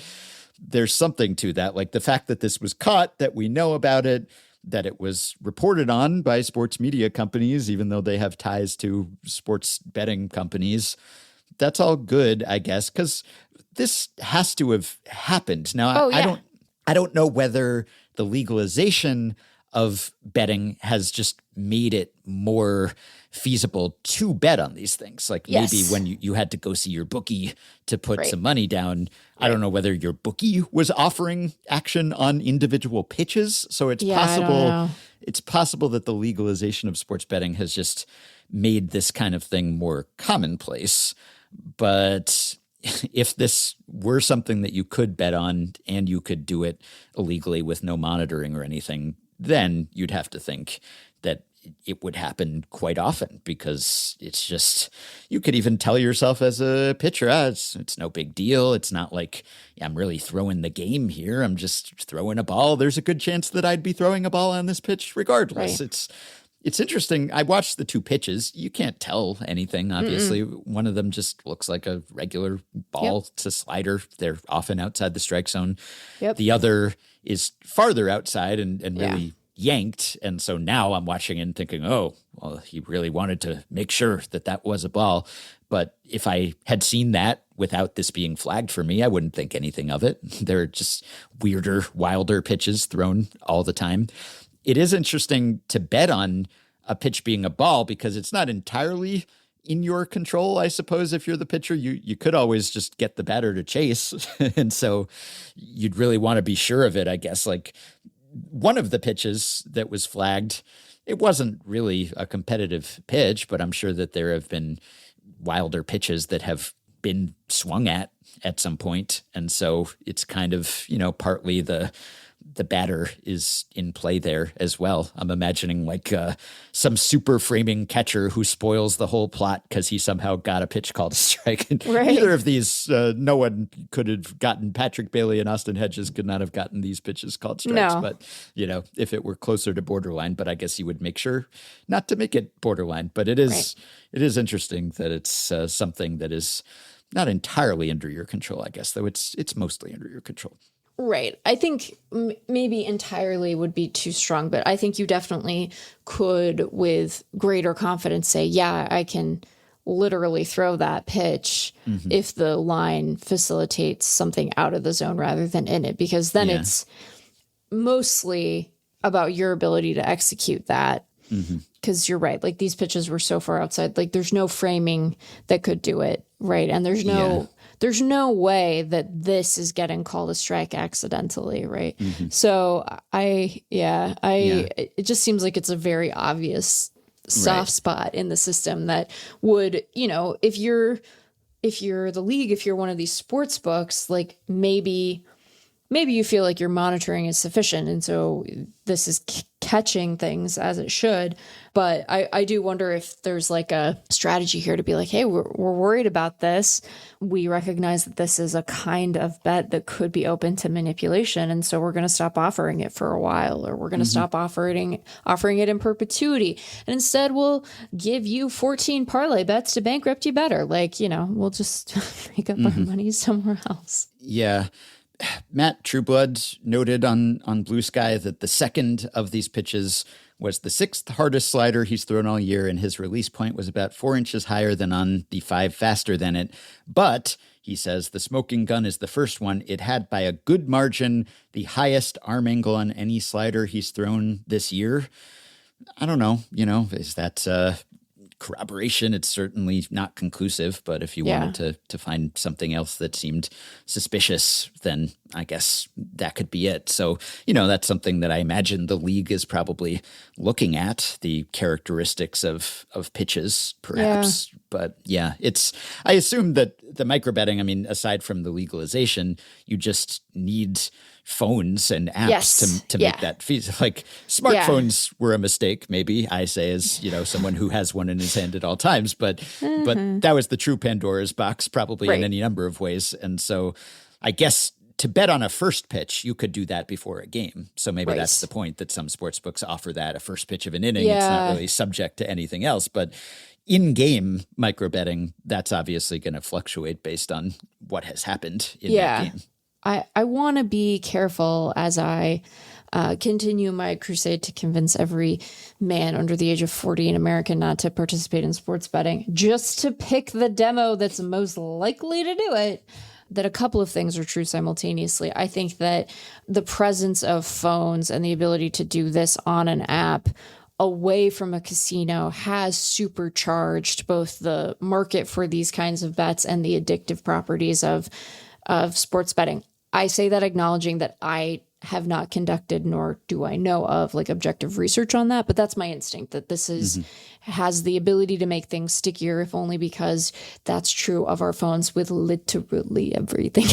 there's something to that. Like the fact that this was caught, that we know about it, that it was reported on by sports media companies, even though they have ties to sports betting companies. That's all good, I guess, because this has to have happened. Now, I don't know whether the legalization of betting has just made it more feasible to bet on these things. Like maybe when you had to go see your bookie to put some money down, I don't know whether your bookie was offering action on individual pitches. So it's possible that the legalization of sports betting has just made this kind of thing more commonplace. But if this were something that you could bet on and you could do it illegally with no monitoring or anything, then you'd have to think that it would happen quite often, because it's just, you could even tell yourself as a pitcher, it's no big deal. It's not like I'm really throwing the game here. I'm just throwing a ball. There's a good chance that I'd be throwing a ball on this pitch regardless. It's interesting. I watched the two pitches. You can't tell anything, obviously. One of them just looks like a regular ball. It's a slider. They're often outside the strike zone. The other is farther outside and really yanked. And so now I'm watching it and thinking, oh, well, he really wanted to make sure that was a ball. But if I had seen that without this being flagged for me, I wouldn't think anything of it. They're just weirder, wilder pitches thrown all the time. It is interesting to bet on a pitch being a ball because it's not entirely in your control, I suppose. If you're the pitcher, you could always just get the batter to chase. And so you'd really want to be sure of it, I guess. Like one of the pitches that was flagged, it wasn't really a competitive pitch, but I'm sure that there have been wilder pitches that have been swung at some point. And so it's kind of, partly the batter is in play there as well. I'm imagining like some super framing catcher who spoils the whole plot because he somehow got a pitch called a strike. And neither of these, no one could have gotten. Patrick Bailey and Austin Hedges could not have gotten these pitches called strikes. No. But, if it were closer to borderline, but I guess he would make sure not to make it borderline. But it is interesting that it's something that is not entirely under your control, I guess, though it's mostly under your control. Right. I think maybe entirely would be too strong, but I think you definitely could with greater confidence say, yeah, I can literally throw that pitch if the line facilitates something out of the zone rather than in it, because then it's mostly about your ability to execute that. Because you're right. Like these pitches were so far outside, like there's no framing that could do it. Right. And there's no way that this is getting called a strike accidentally. Right. So it just seems like it's a very obvious soft spot in the system that would, if you're the league, if you're one of these sports books, like maybe you feel like your monitoring is sufficient. And so this is catching things as it should. But I do wonder if there's like a strategy here to be like, hey, we're worried about this. We recognize that this is a kind of bet that could be open to manipulation. And so we're going to stop offering it for a while, or we're going to stop offering it in perpetuity. And instead we'll give you 14 parlay bets to bankrupt you better. Like, we'll just make up our money somewhere else. Yeah. Matt Trueblood noted on Blue Sky that the second of these pitches was the sixth hardest slider he's thrown all year, and his release point was about 4 inches higher than on the 5 faster than it. But he says the smoking gun is the first one. It had by a good margin the highest arm angle on any slider he's thrown this year. I don't know, is that corroboration? It's certainly not conclusive, but if you wanted to find something else that seemed suspicious, then I guess that could be it. So, that's something that I imagine the league is probably looking at, the characteristics of pitches, perhaps. Yeah. But yeah, I assume that the microbetting, aside from the legalization, you just need phones and apps to make that feasible. Like smartphones were a mistake, maybe I say as, someone who has one in his hand at all times, but that was the true Pandora's box probably in any number of ways. And so I guess to bet on a first pitch, you could do that before a game. So maybe that's the point, that some sports books offer that, a first pitch of an inning. It's not really subject to anything else, but in-game microbetting, that's obviously going to fluctuate based on what has happened in that game. I want to be careful as I continue my crusade to convince every man under the age of 40 in America not to participate in sports betting, just to pick the demo that's most likely to do it, that a couple of things are true simultaneously. I think that the presence of phones and the ability to do this on an app away from a casino has supercharged both the market for these kinds of bets and the addictive properties of sports betting. I say that acknowledging that I have not conducted, nor do I know of, like, objective research on that, but that's my instinct, that this has the ability to make things stickier, if only because that's true of our phones with literally everything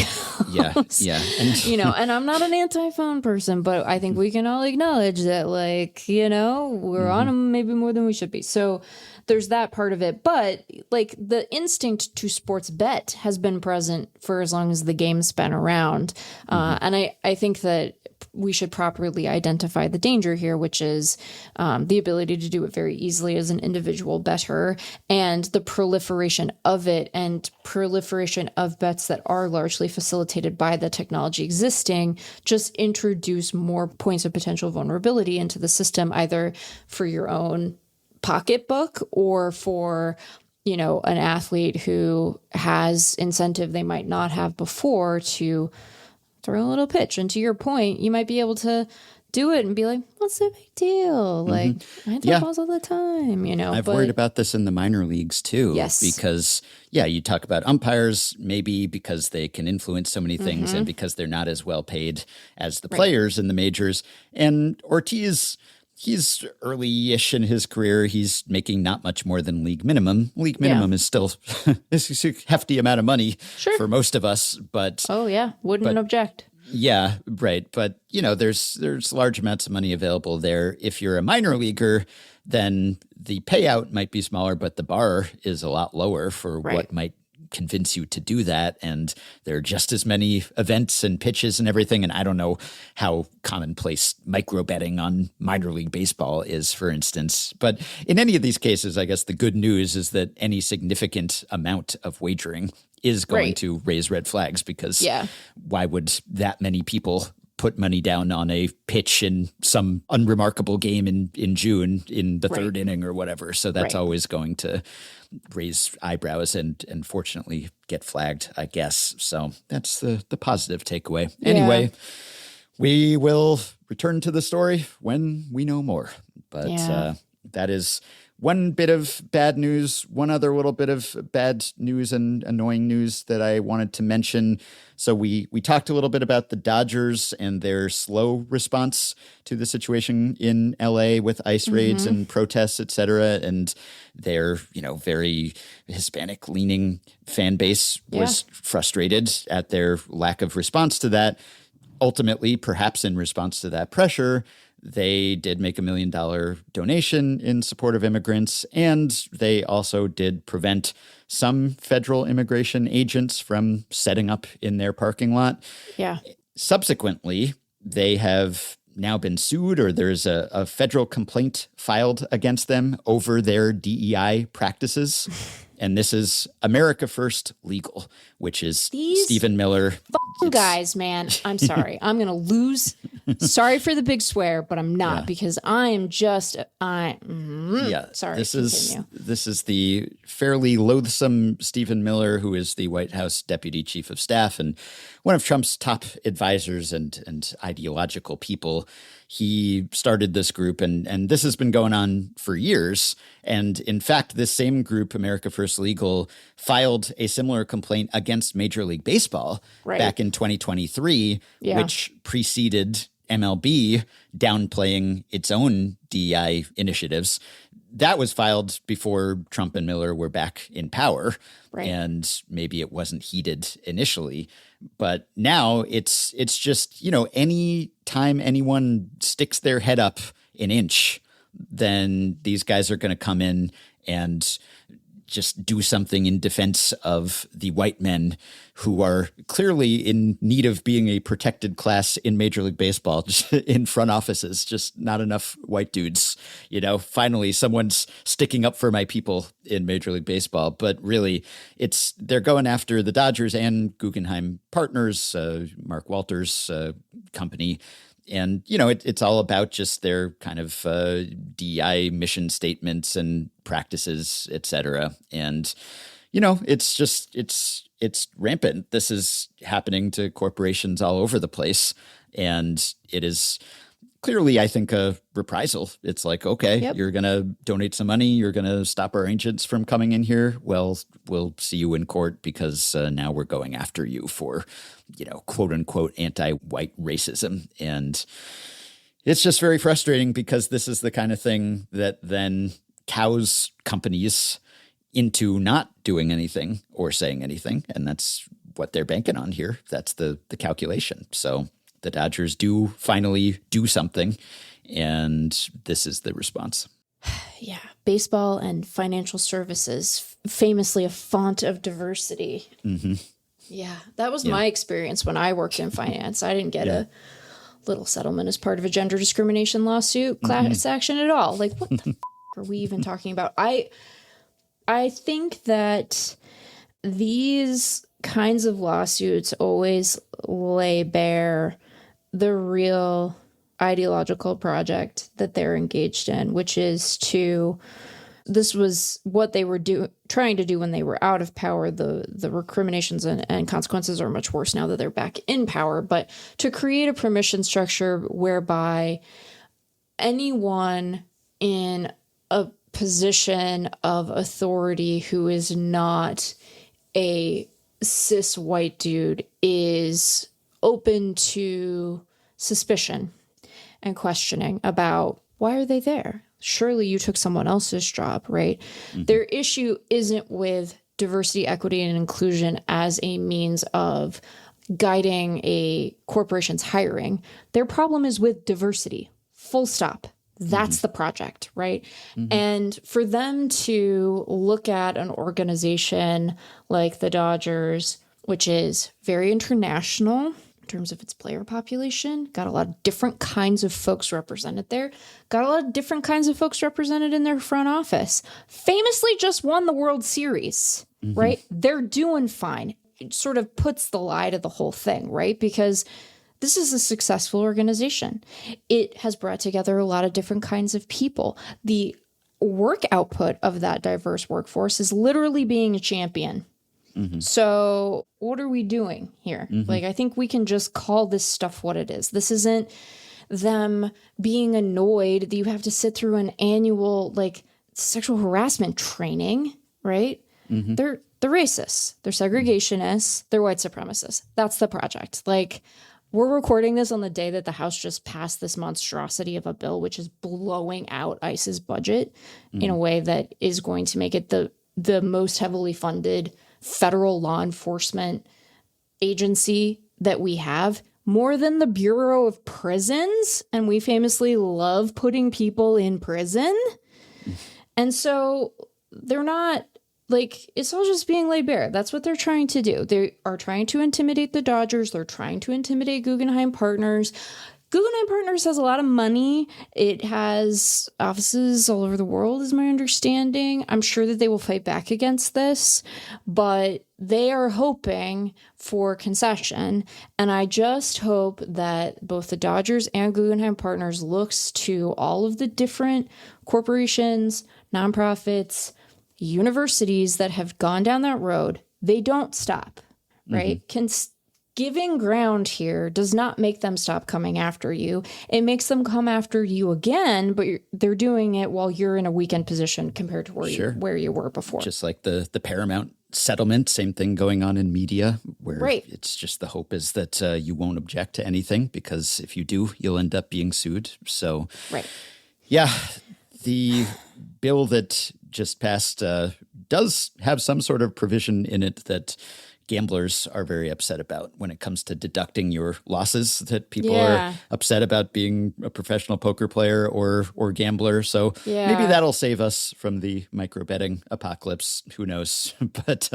else. Yeah. And, and I'm not an anti-phone person, but I think we can all acknowledge that, we're on them maybe more than we should be. So there's that part of it. But the instinct to sports bet has been present for as long as the game's been around. And I think that we should properly identify the danger here, which is the ability to do it very easily as an individual bettor, and the proliferation of it and proliferation of bets that are largely facilitated by the technology existing just introduce more points of potential vulnerability into the system, either for your own pocketbook or for an athlete who has incentive they might not have before to throw a little pitch. And to your point, you might be able to do it and be like, what's the big deal? Like, I throw balls all the time, I've worried about this in the minor leagues too. Yes. Because, you talk about umpires, maybe because they can influence so many things and because they're not as well paid as the players in the majors. And Ortiz, he's early-ish in his career. He's making not much more than league minimum. League minimum is still it's a hefty amount of money for most of us. But wouldn't object. Yeah, right. But there's large amounts of money available there. If you're a minor leaguer, then the payout might be smaller, but the bar is a lot lower for what might convince you to do that. And there are just as many events and pitches and everything. And I don't know how commonplace micro betting on minor league baseball is, for instance. But in any of these cases, I guess the good news is that any significant amount of wagering is going to raise red flags, because why would that many people put money down on a pitch in some unremarkable game in June in the third inning or whatever? So that's always going to raise eyebrows and fortunately get flagged, I guess. So that's the positive takeaway. Anyway, we will return to the story when we know more. But that is one bit of bad news. One other little bit of bad news and annoying news that I wanted to mention. So we talked a little bit about the Dodgers and their slow response to the situation in LA with ICE raids and protests, et cetera. And their, very Hispanic leaning fan base was frustrated at their lack of response to that. Ultimately, perhaps in response to that pressure, They did make $1 million donation in support of immigrants, and they also did prevent some federal immigration agents from setting up in their parking lot. Yeah. Subsequently, they have now been sued, or there's a federal complaint filed against them over their DEI practices. And this is America First Legal, which is Stephen Miller. Guys, man, I'm sorry. I'm going to lose. Sorry for the big swear, but I'm not, because I am just, sorry. This is the fairly loathsome Stephen Miller, who is the White House Deputy Chief of Staff and one of Trump's top advisors and ideological people. He started this group, and this has been going on for years. And in fact, this same group, America First Legal, filed a similar complaint against Major League Baseball back in 2023, which preceded MLB downplaying its own DEI initiatives. That was filed before Trump and Miller were back in power, and maybe it wasn't heeded initially. But now it's just, any time anyone sticks their head up an inch, then these guys are going to come in and just do something in defense of the white men who are clearly in need of being a protected class in Major League Baseball, just in front offices, just not enough white dudes. Finally, someone's sticking up for my people in Major League Baseball. But really, they're going after the Dodgers and Guggenheim Partners, Mark Walters' company. And, it's all about just their kind of DEI mission statements and practices, et cetera. And, it's rampant. This is happening to corporations all over the place. And it is clearly, I think, a reprisal. It's like, okay, you're going to donate some money. You're going to stop our agents from coming in here. Well, we'll see you in court because now we're going after you for, quote unquote, anti-white racism. And it's just very frustrating because this is the kind of thing that then cows companies into not doing anything or saying anything. And that's what they're banking on here. That's the calculation. So the Dodgers do finally do something, and this is the response. Yeah. Baseball and financial services, famously a font of diversity. Mm-hmm. Yeah. That was my experience when I worked in finance. I didn't get a little settlement as part of a gender discrimination lawsuit, class action at all. Like, what the are we even talking about? I think that these kinds of lawsuits always lay bare the real ideological project that they're engaged in, which is this was what they were trying to do when they were out of power. The recriminations and consequences are much worse now that they're back in power, but to create a permission structure whereby anyone in a position of authority who is not a cis white dude is open to suspicion and questioning about why are they there? Surely you took someone else's job, right? Mm-hmm. Their issue isn't with diversity, equity, and inclusion as a means of guiding a corporation's hiring. Their problem is with diversity, full stop. That's the project, right? Mm-hmm. And for them to look at an organization like the Dodgers, which is very international in terms of its player population, got a lot of different kinds of folks represented there, got a lot of different kinds of folks represented in their front office, famously just won the World Series, right? They're doing fine. It sort of puts the lie to the whole thing, right? Because this is a successful organization. It has brought together a lot of different kinds of people. The work output of that diverse workforce is literally being a champion. Mm-hmm. So what are we doing here? Mm-hmm. Like, I think we can just call this stuff what it is. This isn't them being annoyed that you have to sit through an annual, sexual harassment training, right? Mm-hmm. They're racists. They're segregationists. They're white supremacists. That's the project. We're recording this on the day that the House just passed this monstrosity of a bill, which is blowing out ICE's budget in a way that is going to make it the most heavily funded federal law enforcement agency that we have, more than the Bureau of Prisons. And we famously love putting people in prison. And so they're not like, it's all just being laid bare. That's what they're trying to do. They are trying to intimidate the Dodgers. They're trying to intimidate Guggenheim Partners. Guggenheim Partners has a lot of money. It has offices all over the world, is my understanding. I'm sure that they will fight back against this, but they are hoping for concession. And I just hope that both the Dodgers and Guggenheim Partners looks to all of the different corporations, nonprofits, universities that have gone down that road. They don't stop, right? Giving ground here does not make them stop coming after you. It makes them come after you again, but they're doing it while you're in a weakened position compared to where you were before. Just like the Paramount settlement, same thing going on in media, where it's just the hope is that you won't object to anything, because if you do, you'll end up being sued. So, yeah, the bill that just passed does have some sort of provision in it that gamblers are very upset about when it comes to deducting your losses, that people are upset about being a professional poker player or gambler. So maybe that'll save us from the micro betting apocalypse. Who knows? But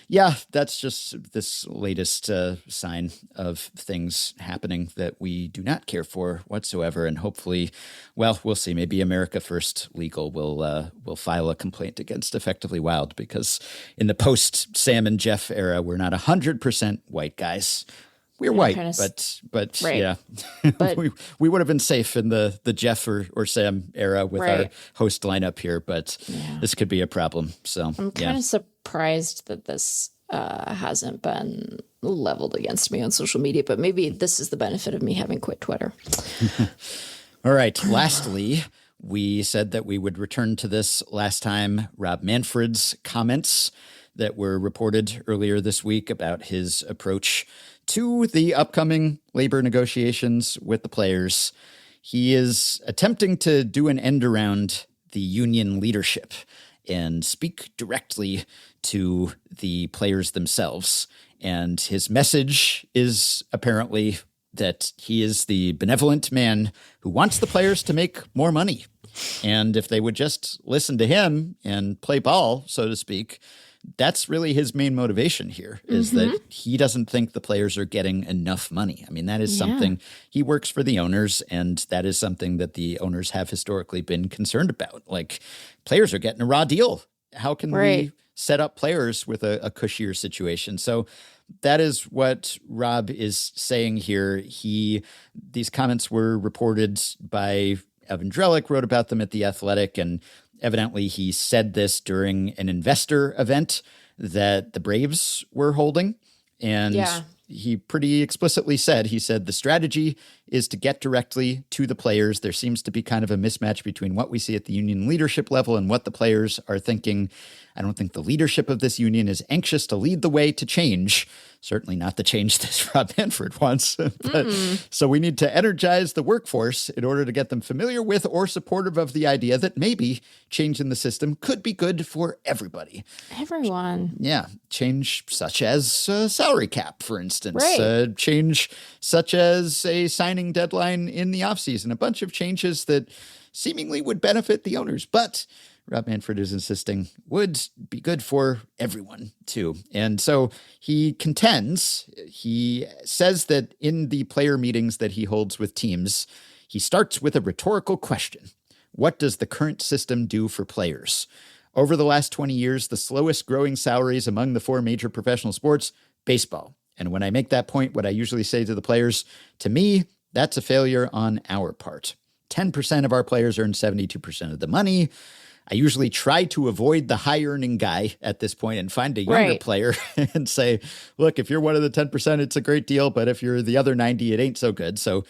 yeah, that's just this latest sign of things happening that we do not care for whatsoever. And hopefully, well, we'll see. Maybe America First Legal will file a complaint against Effectively Wild, because in the post Sam and Jeff era, we're not 100% white guys. We're white, but yeah, but we would have been safe in the Jeff or Sam era with our host lineup here, but this could be a problem. So I'm kind of surprised that this hasn't been leveled against me on social media, but maybe this is the benefit of me having quit Twitter. All right. Lastly, we said that we would return to this last time. Rob Manfred's comments that were reported earlier this week about his approach to the upcoming labor negotiations with the players. He is attempting to do an end around the union leadership and speak directly to the players themselves. And his message is apparently that he is the benevolent man who wants the players to make more money. And if they would just listen to him and play ball, so to speak, that's really his main motivation here, is that he doesn't think the players are getting enough money. I mean, that is something he works for the owners, and that is something that the owners have historically been concerned about. Like, players are getting a raw deal. How can we set up players with a cushier situation? So that is what Rob is saying here. These comments were reported by Evan Drellick, wrote about them at The Athletic, and evidently he said this during an investor event that the Braves were holding. And he pretty explicitly said, the strategy is to get directly to the players. There seems to be kind of a mismatch between what we see at the union leadership level and what the players are thinking. I don't think the leadership of this union is anxious to lead the way to change. Certainly not the change that Rob Manfred wants. But, so we need to energize the workforce in order to get them familiar with or supportive of the idea that maybe change in the system could be good for everybody. Everyone. Yeah. Change such as salary cap, for instance. Right. Change such as a signing deadline in the offseason. A bunch of changes that seemingly would benefit the owners. But Rob Manfred is insisting would be good for everyone too. And so he says that in the player meetings that he holds with teams, he starts with a rhetorical question. What does the current system do for players? Over the last 20 years, the slowest growing salaries among the four major professional sports, baseball. And when I make that point, what I usually say to the players, to me, that's a failure on our part. 10% of our players earn 72% of the money. I usually try to avoid the high-earning guy at this point and find a younger player and say, look, if you're one of the 10%, it's a great deal, but if you're the other 90, it ain't so good. So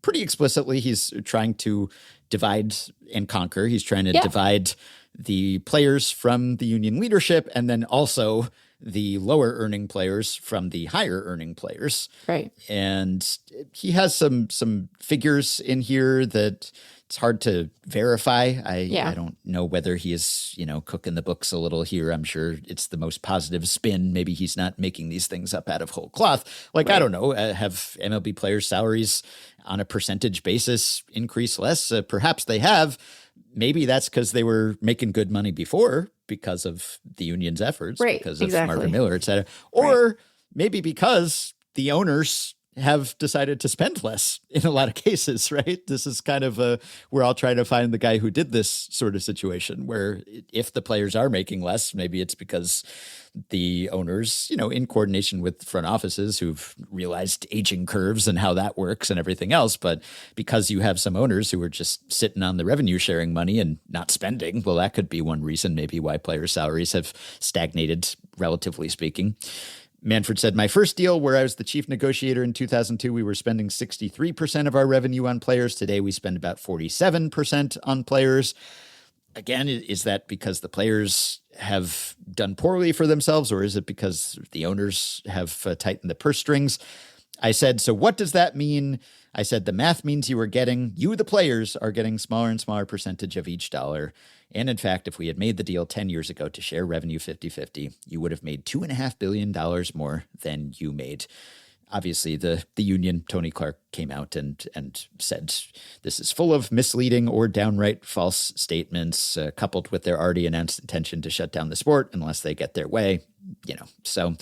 pretty explicitly, he's trying to divide and conquer. He's trying to divide the players from the union leadership, and then also the lower earning players from the higher earning players. Right. And he has some figures in here that It's hard to verify. I Yeah. don't know whether he is, cooking the books a little here. I'm sure it's the most positive spin. Maybe he's not making these things up out of whole cloth. Like, I don't know, have MLB players' salaries on a percentage basis increase less? Perhaps they have. Maybe that's because they were making good money before because of the union's efforts, because of Marvin Miller, et cetera. Or maybe because the owners have decided to spend less in a lot of cases, right? This is kind of we're all trying to find the guy who did this sort of situation where if the players are making less, maybe it's because the owners, in coordination with front offices who've realized aging curves and how that works and everything else. But because you have some owners who are just sitting on the revenue sharing money and not spending, well, that could be one reason maybe why players' salaries have stagnated, relatively speaking. Manfred said, my first deal where I was the chief negotiator in 2002, we were spending 63% of our revenue on players. Today, we spend about 47% on players. Again, is that because the players have done poorly for themselves, or is it because the owners have tightened the purse strings? I said, so what does that mean? I said, the math means the players are getting smaller and smaller percentage of each dollar. And in fact, if we had made the deal 10 years ago to share revenue 50-50, you would have made $2.5 billion more than you made. Obviously, the union, Tony Clark, came out and said this is full of misleading or downright false statements, coupled with their already announced intention to shut down the sport unless they get their way. So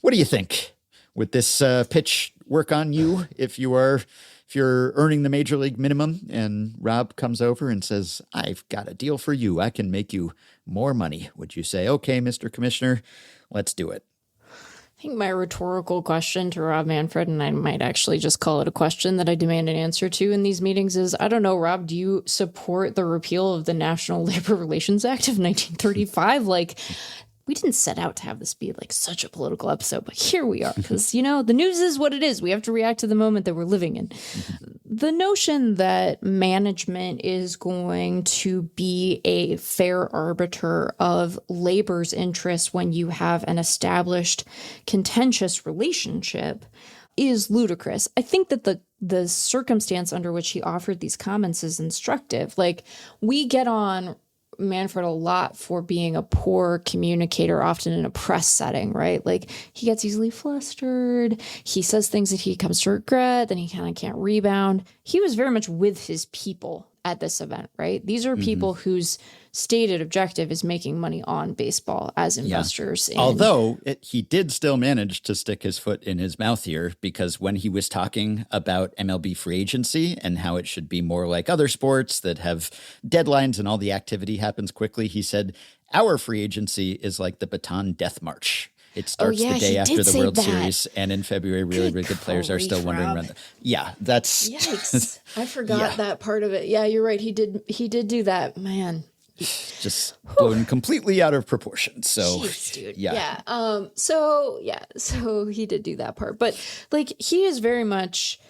what do you think? Would this pitch work on you if you're earning the major league minimum and Rob comes over and says, I've got a deal for you. I can make you more money. Would you say, okay, Mr. Commissioner, let's do it? I think my rhetorical question to Rob Manfred, and I might actually just call it a question that I demand an answer to in these meetings, is, I don't know, Rob, do you support the repeal of the National Labor Relations Act of 1935? We didn't set out to have this be such a political episode, but here we are because, the news is what it is. We have to react to the moment that we're living in. The notion that management is going to be a fair arbiter of labor's interests when you have an established contentious relationship is ludicrous. I think that the circumstance under which he offered these comments is instructive. We get on Manfred a lot for being a poor communicator, often in a press setting, right? He gets easily flustered. He says things that he comes to regret, then he kind of can't rebound. He was very much with his people at this event, right? These are people whose stated objective is making money on baseball as investors. Yeah. Although he did still manage to stick his foot in his mouth here, because when he was talking about MLB free agency and how it should be more like other sports that have deadlines and all the activity happens quickly, he said, our free agency is like the Baton Death March. It starts the day after the World Series, and in February, really good players are still wandering around. That's yikes! I forgot that part of it. Yeah, you're right. He did do that, man. Just blown completely out of proportion. So, jeez, dude. Yeah. So he did do that part, but he was very much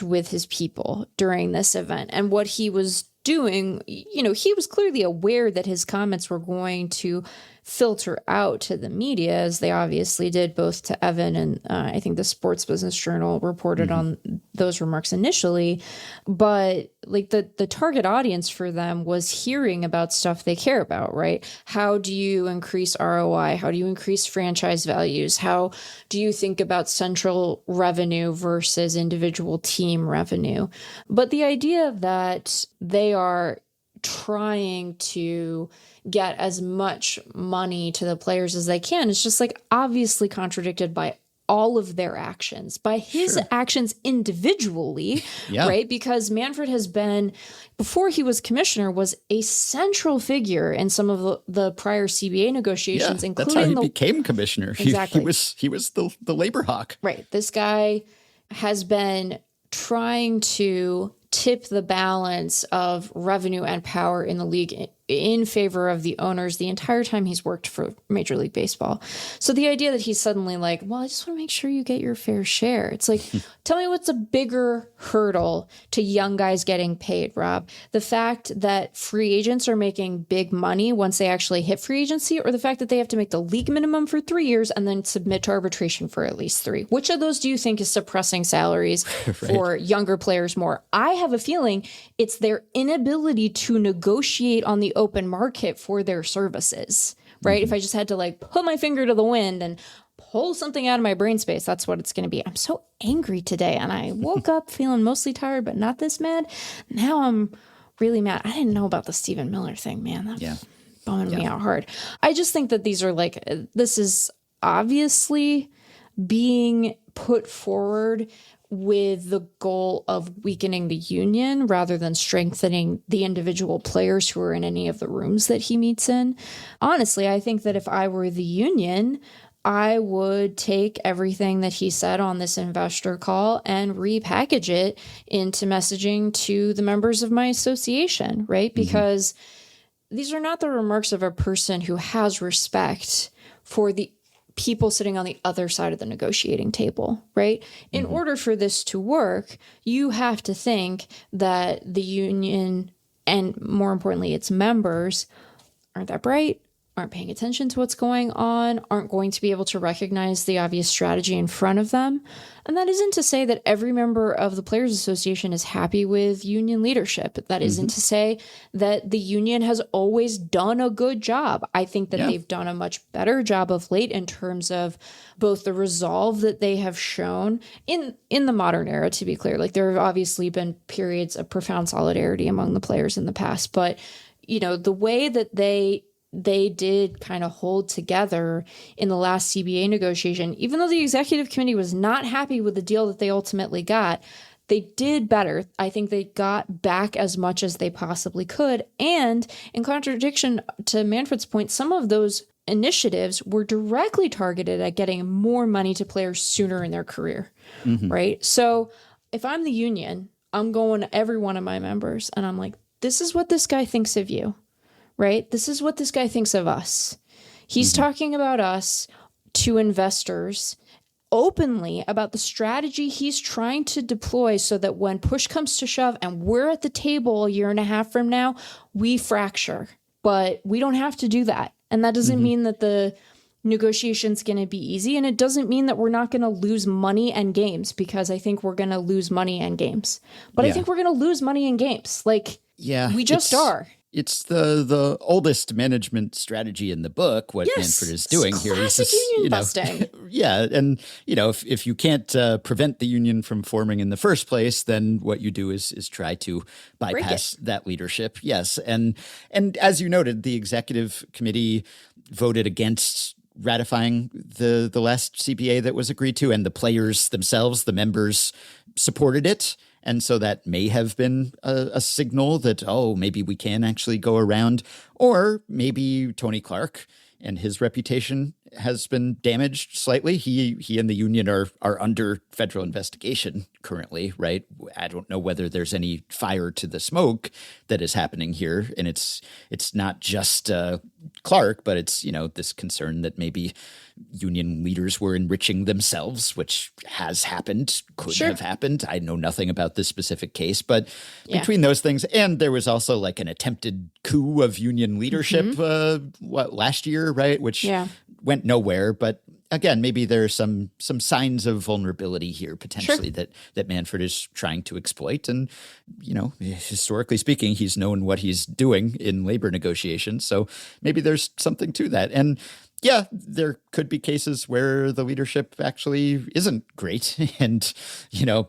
with his people during this event, and what he was doing, he was clearly aware that his comments were going to filter out to the media, as they obviously did, both to Evan and I think the Sports Business Journal reported on those remarks initially. But the target audience for them was hearing about stuff they care about, right? How do you increase ROI? How do you increase franchise values? How do you think about central revenue versus individual team revenue? But the idea that they are trying to get as much money to the players as they can is just obviously contradicted by all of their actions, by his actions individually, right? Because Manfred has been, before he was commissioner, was a central figure in some of the prior CBA negotiations, including that's how he became commissioner. Exactly. He was the labor hawk. Right. This guy has been trying to tip the balance of revenue and power in the league in favor of the owners the entire time he's worked for Major League Baseball. So the idea that he's suddenly like, well, I just want to make sure you get your fair share. It's like, tell me what's a bigger hurdle to young guys getting paid, Rob? The fact that free agents are making big money once they actually hit free agency, or the fact that they have to make the league minimum for 3 years and then submit to arbitration for at least 3? Which of those do you think is suppressing salaries for younger players more? I have a feeling it's their inability to negotiate on the open market for their services, right? If I just had to like put my finger to the wind and pull something out of my brain space, that's what it's going to be. I'm so angry today, and I woke up feeling mostly tired, but not this mad. Now I'm really mad. I didn't know about the Stephen Miller thing, man. That's bumming me out hard. I just think that these are like, this is obviously being put forward with the goal of weakening the union rather than strengthening the individual players who are in any of the rooms that he meets in. Honestly, I think that if I were the union, I would take everything that he said on this investor call and repackage it into messaging to the members of my association, right? Because these are not the remarks of a person who has respect for the people sitting on the other side of the negotiating table, right? In order for this to work, you have to think that the union, and more importantly, its members, aren't that bright, aren't paying attention to what's going on, aren't going to be able to recognize the obvious strategy in front of them. And that isn't to say that every member of the Players Association is happy with union leadership. That isn't to say that the union has always done a good job. I think that they've done a much better job of late in terms of both the resolve that they have shown in the modern era, to be clear. Like, there have obviously been periods of profound solidarity among the players in the past, but, you know, the way that they did kind of hold together in the last CBA negotiation, even though the executive committee was not happy with the deal that they ultimately got, they did better. I think they got back as much as they possibly could. And in contradiction to Manfred's point, some of those initiatives were directly targeted at getting more money to players sooner in their career, right? So if I'm the union, I'm going to every one of my members and I'm like, this is what this guy thinks of you. Right? This is what this guy thinks of us. He's talking about us to investors openly about the strategy he's trying to deploy so that when push comes to shove and we're at the table a year and a half from now, we fracture. But we don't have to do that. And that doesn't mean that the negotiation's going to be easy. And it doesn't mean that we're not going to lose money and games, because I think we're going to lose money and games. But I think we're going to lose money and games. Like, we just are. It's the oldest management strategy in the book. What Manfred is doing here is classic union busting. And if you can't prevent the union from forming in the first place, then what you do is try to bypass that leadership. Yes, and as you noted, the executive committee voted against ratifying the last CBA that was agreed to, and the players themselves, the members, supported it. And so that may have been a signal that, maybe we can actually go around. Or maybe Tony Clark and his reputation has been damaged slightly. He and the union are under federal investigation currently, right? I don't know whether there's any fire to the smoke that is happening here. And it's not just Clark, but it's, this concern that maybe union leaders were enriching themselves, which has happened, could have happened. I know nothing about this specific case, but between those things, and there was also like an attempted coup of union leadership last year, right? Which went nowhere, but again, maybe there are some signs of vulnerability here potentially that Manfred is trying to exploit. And, historically speaking, he's known what he's doing in labor negotiations. So maybe there's something to that. And there could be cases where the leadership actually isn't great and,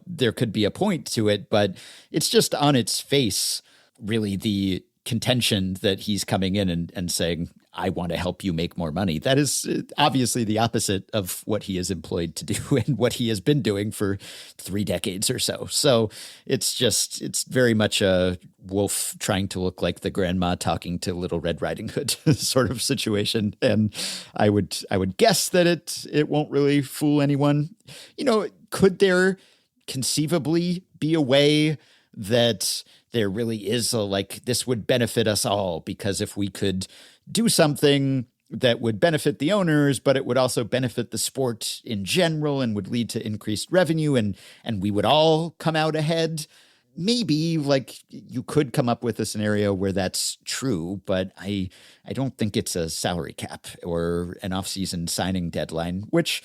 there could be a point to it, but it's just on its face, really the contention that he's coming in and saying, I want to help you make more money. That is obviously the opposite of what he is employed to do and what he has been doing for 3 decades or so. So it's very much a wolf trying to look like the grandma talking to Little Red Riding Hood sort of situation. And I would guess that it won't really fool anyone. Could there conceivably be a way that there really is this would benefit us all, because if we could do something that would benefit the owners, but it would also benefit the sport in general and would lead to increased revenue and we would all come out ahead. Maybe you could come up with a scenario where that's true, but I don't think it's a salary cap or an off-season signing deadline, which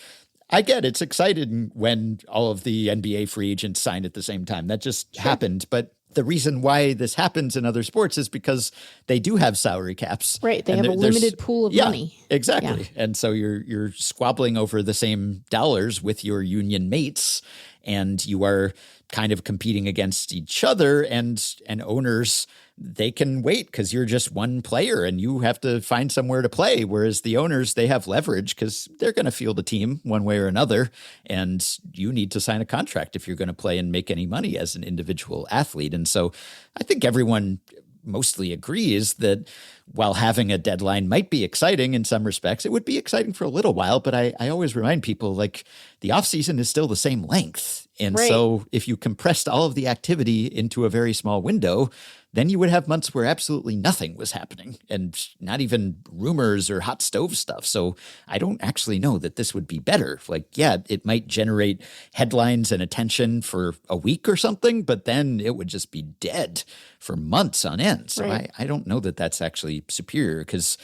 I get. It's exciting when all of the NBA free agents sign at the same time. That just happened. But the reason why this happens in other sports is because they do have salary caps. Right. They have a limited pool of money. Exactly. Yeah. And so you're squabbling over the same dollars with your union mates, and you are kind of competing against each other, and owners, they can wait because you're just one player and you have to find somewhere to play. Whereas the owners, they have leverage because they're going to field a team one way or another. And you need to sign a contract if you're going to play and make any money as an individual athlete. And so I think everyone mostly agrees that while having a deadline might be exciting in some respects, it would be exciting for a little while. But I always remind people, the offseason is still the same length. And so if you compressed all of the activity into a very small window, then you would have months where absolutely nothing was happening and not even rumors or hot stove stuff. So I don't actually know that this would be better. It might generate headlines and attention for a week or something, but then it would just be dead for months on end. So I don't know that that's actually superior, because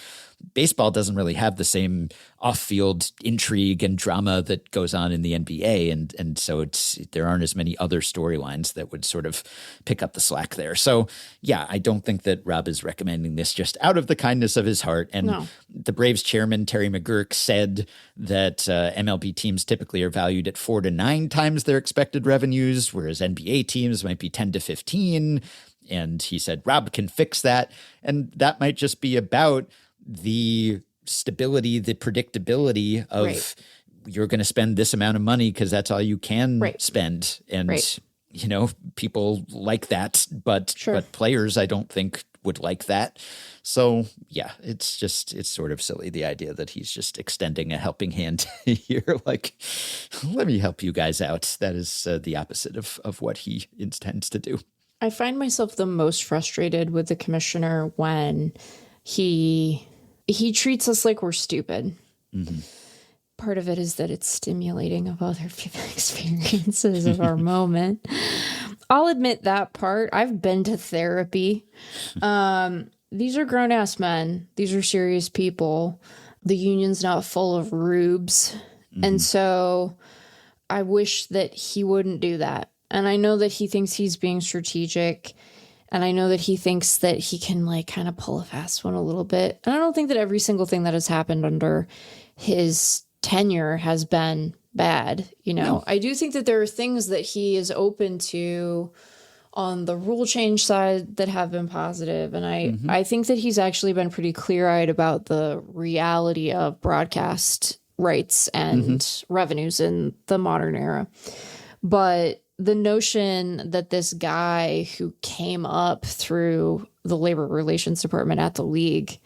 baseball doesn't really have the same off-field intrigue and drama that goes on in the NBA. And so there aren't as many other storylines that would sort of pick up the slack there. So yeah, I don't think that Rob is recommending this just out of the kindness of his heart. And the Braves chairman, Terry McGurk, said that MLB teams typically are valued at 4 to 9 times their expected revenues, whereas NBA teams might be 10 to 15. And he said Rob can fix that. And that might just be about the stability, the predictability of you're going to spend this amount of money because that's all you can spend. And, people like that, but players, I don't think would like that. So yeah, it's sort of silly, the idea that he's just extending a helping hand here. Let me help you guys out. That is the opposite of what he intends to do. I find myself the most frustrated with the commissioner when he treats us like we're stupid. Mm-hmm. Part of it is that it's stimulating of other people's experiences of our moment. I'll admit that part. I've been to therapy. These are grown-ass men. These are serious people. The union's not full of rubes. Mm-hmm. And so I wish that he wouldn't do that. And I know that he thinks he's being strategic. And I know that he thinks that he can kind of pull a fast one a little bit. And I don't think that every single thing that has happened under his tenure has been bad. No. I do think that there are things that he is open to on the rule change side that have been positive. And I think that he's actually been pretty clear-eyed about the reality of broadcast rights and revenues in the modern era. But the notion that this guy who came up through the labor relations department at the league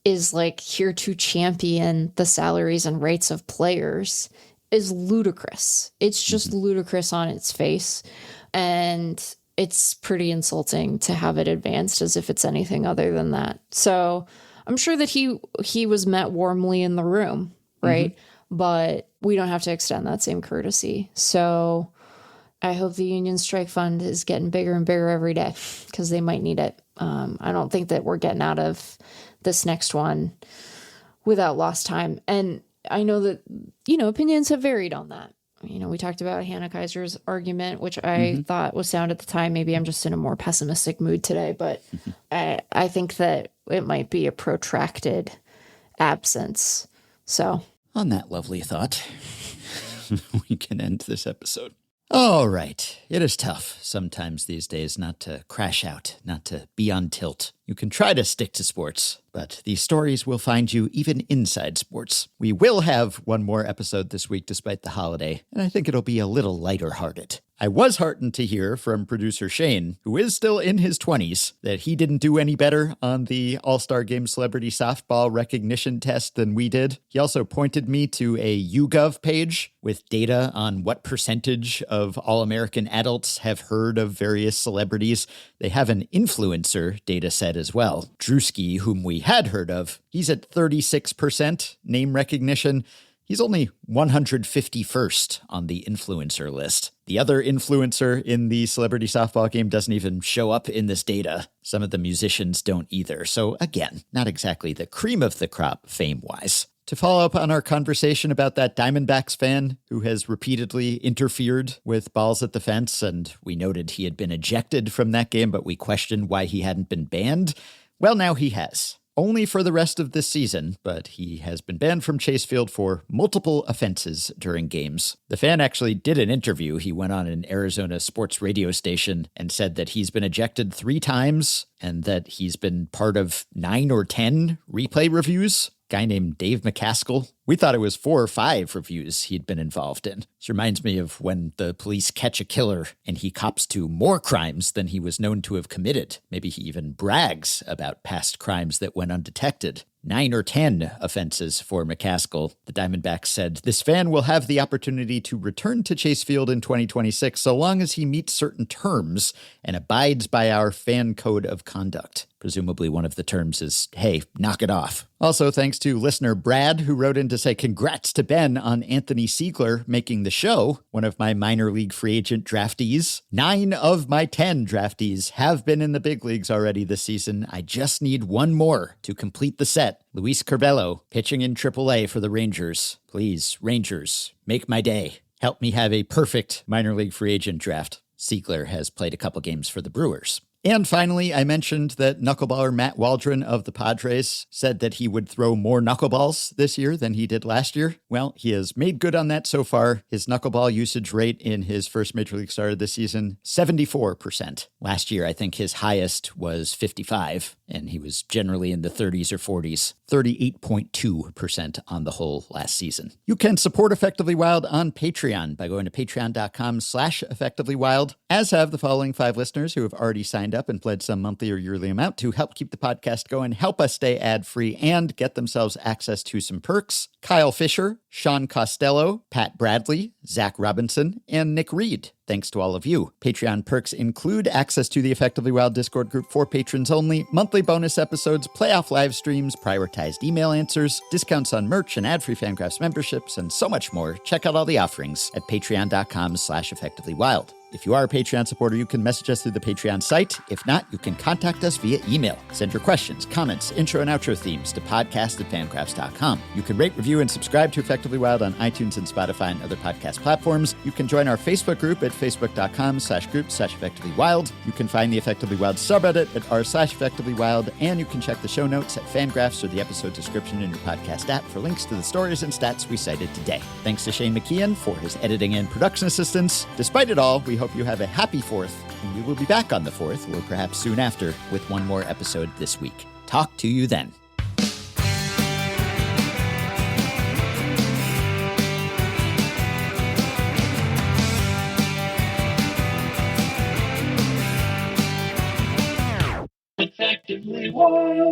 is here to champion the salaries and rights of players is ludicrous. It's just ludicrous on its face. And it's pretty insulting to have it advanced as if it's anything other than that. So I'm sure that he was met warmly in the room, right? But we don't have to extend that same courtesy. So I hope the union strike fund is getting bigger and bigger every day, because they might need it. I don't think that we're getting out of this next one without lost time. And I know that, opinions have varied on that. We talked about Hannah Kaiser's argument, which I thought was sound at the time. Maybe I'm just in a more pessimistic mood today, but I think that it might be a protracted absence. So on that lovely thought, we can end this episode. All right. It is tough sometimes these days not to crash out, not to be on tilt. You can try to stick to sports, but these stories will find you even inside sports. We will have one more episode this week despite the holiday, and I think it'll be a little lighter-hearted. I was heartened to hear from producer Shane, who is still in his 20s, that he didn't do any better on the All-Star Game Celebrity Softball Recognition Test than we did. He also pointed me to a YouGov page with data on what percentage of all-American adults have heard of various celebrities. They have an influencer data set as well. Drewski, whom we had heard of, he's at 36% name recognition. He's only 151st on the influencer list. The other influencer in the celebrity softball game doesn't even show up in this data. Some of the musicians don't either. So again, not exactly the cream of the crop fame-wise. To follow up on our conversation about that Diamondbacks fan who has repeatedly interfered with balls at the fence, and we noted he had been ejected from that game, but we questioned why he hadn't been banned. Well, now he has. Only for the rest of this season, but he has been banned from Chase Field for multiple offenses during games. The fan actually did an interview. He went on an Arizona sports radio station and said that he's been ejected 3 times and that he's been part of 9 or 10 replay reviews. Guy named Dave McCaskill. We thought it was 4 or 5 reviews he'd been involved in. This reminds me of when the police catch a killer and he cops to more crimes than he was known to have committed. Maybe he even brags about past crimes that went undetected. 9 or 10 offenses for McCaskill. The Diamondbacks said, this fan will have the opportunity to return to Chase Field in 2026 so long as he meets certain terms and abides by our fan code of conduct. Presumably one of the terms is, hey, knock it off. Also, thanks to listener Brad, who wrote in to say congrats to Ben on Anthony Siegler making the show, one of my minor league free agent draftees. 9 of my 10 draftees have been in the big leagues already this season. I just need one more to complete the set. Luis Curvelo, pitching in AAA for the Rangers. Please, Rangers, make my day. Help me have a perfect minor league free agent draft. Siegler has played a couple games for the Brewers. And finally, I mentioned that knuckleballer Matt Waldron of the Padres said that he would throw more knuckleballs this year than he did last year. Well, he has made good on that so far. His knuckleball usage rate in his first Major League start of the season, 74%. Last year, I think his highest was 55, and he was generally in the 30s or 40s, 38.2% on the whole last season. You can support Effectively Wild on Patreon by going to patreon.com/effectivelywild, as have the following 5 listeners who have already signed up and pledged some monthly or yearly amount to help keep the podcast going, help us stay ad-free, and get themselves access to some perks. Kyle Fisher, Sean Costello, Pat Bradley, Zach Robinson, and Nick Reed. Thanks to all of you. Patreon perks include access to the Effectively Wild Discord group for patrons only, monthly bonus episodes, playoff live streams, prioritized email answers, discounts on merch and ad-free FanGraphs memberships, and so much more. Check out all the offerings at patreon.com/effectivelywild. If you are a Patreon supporter, you can message us through the Patreon site. If not, you can contact us via email. Send your questions, comments, intro and outro themes to podcast@fangraphs.com. You can rate, review, and subscribe to Effectively Wild on iTunes and Spotify and other podcast platforms. You can join our Facebook group at facebook.com/group/effectivelywild. You can find the Effectively Wild subreddit at r/effectivelywild, and you can check the show notes at FanGraphs or the episode description in your podcast app for links to the stories and stats we cited today. Thanks to Shane McKeon for his editing and production assistance. Despite it all, we hope you have a happy 4th, and we will be back on the 4th, or perhaps soon after, with one more episode this week. Talk to you then. Effectively Wild.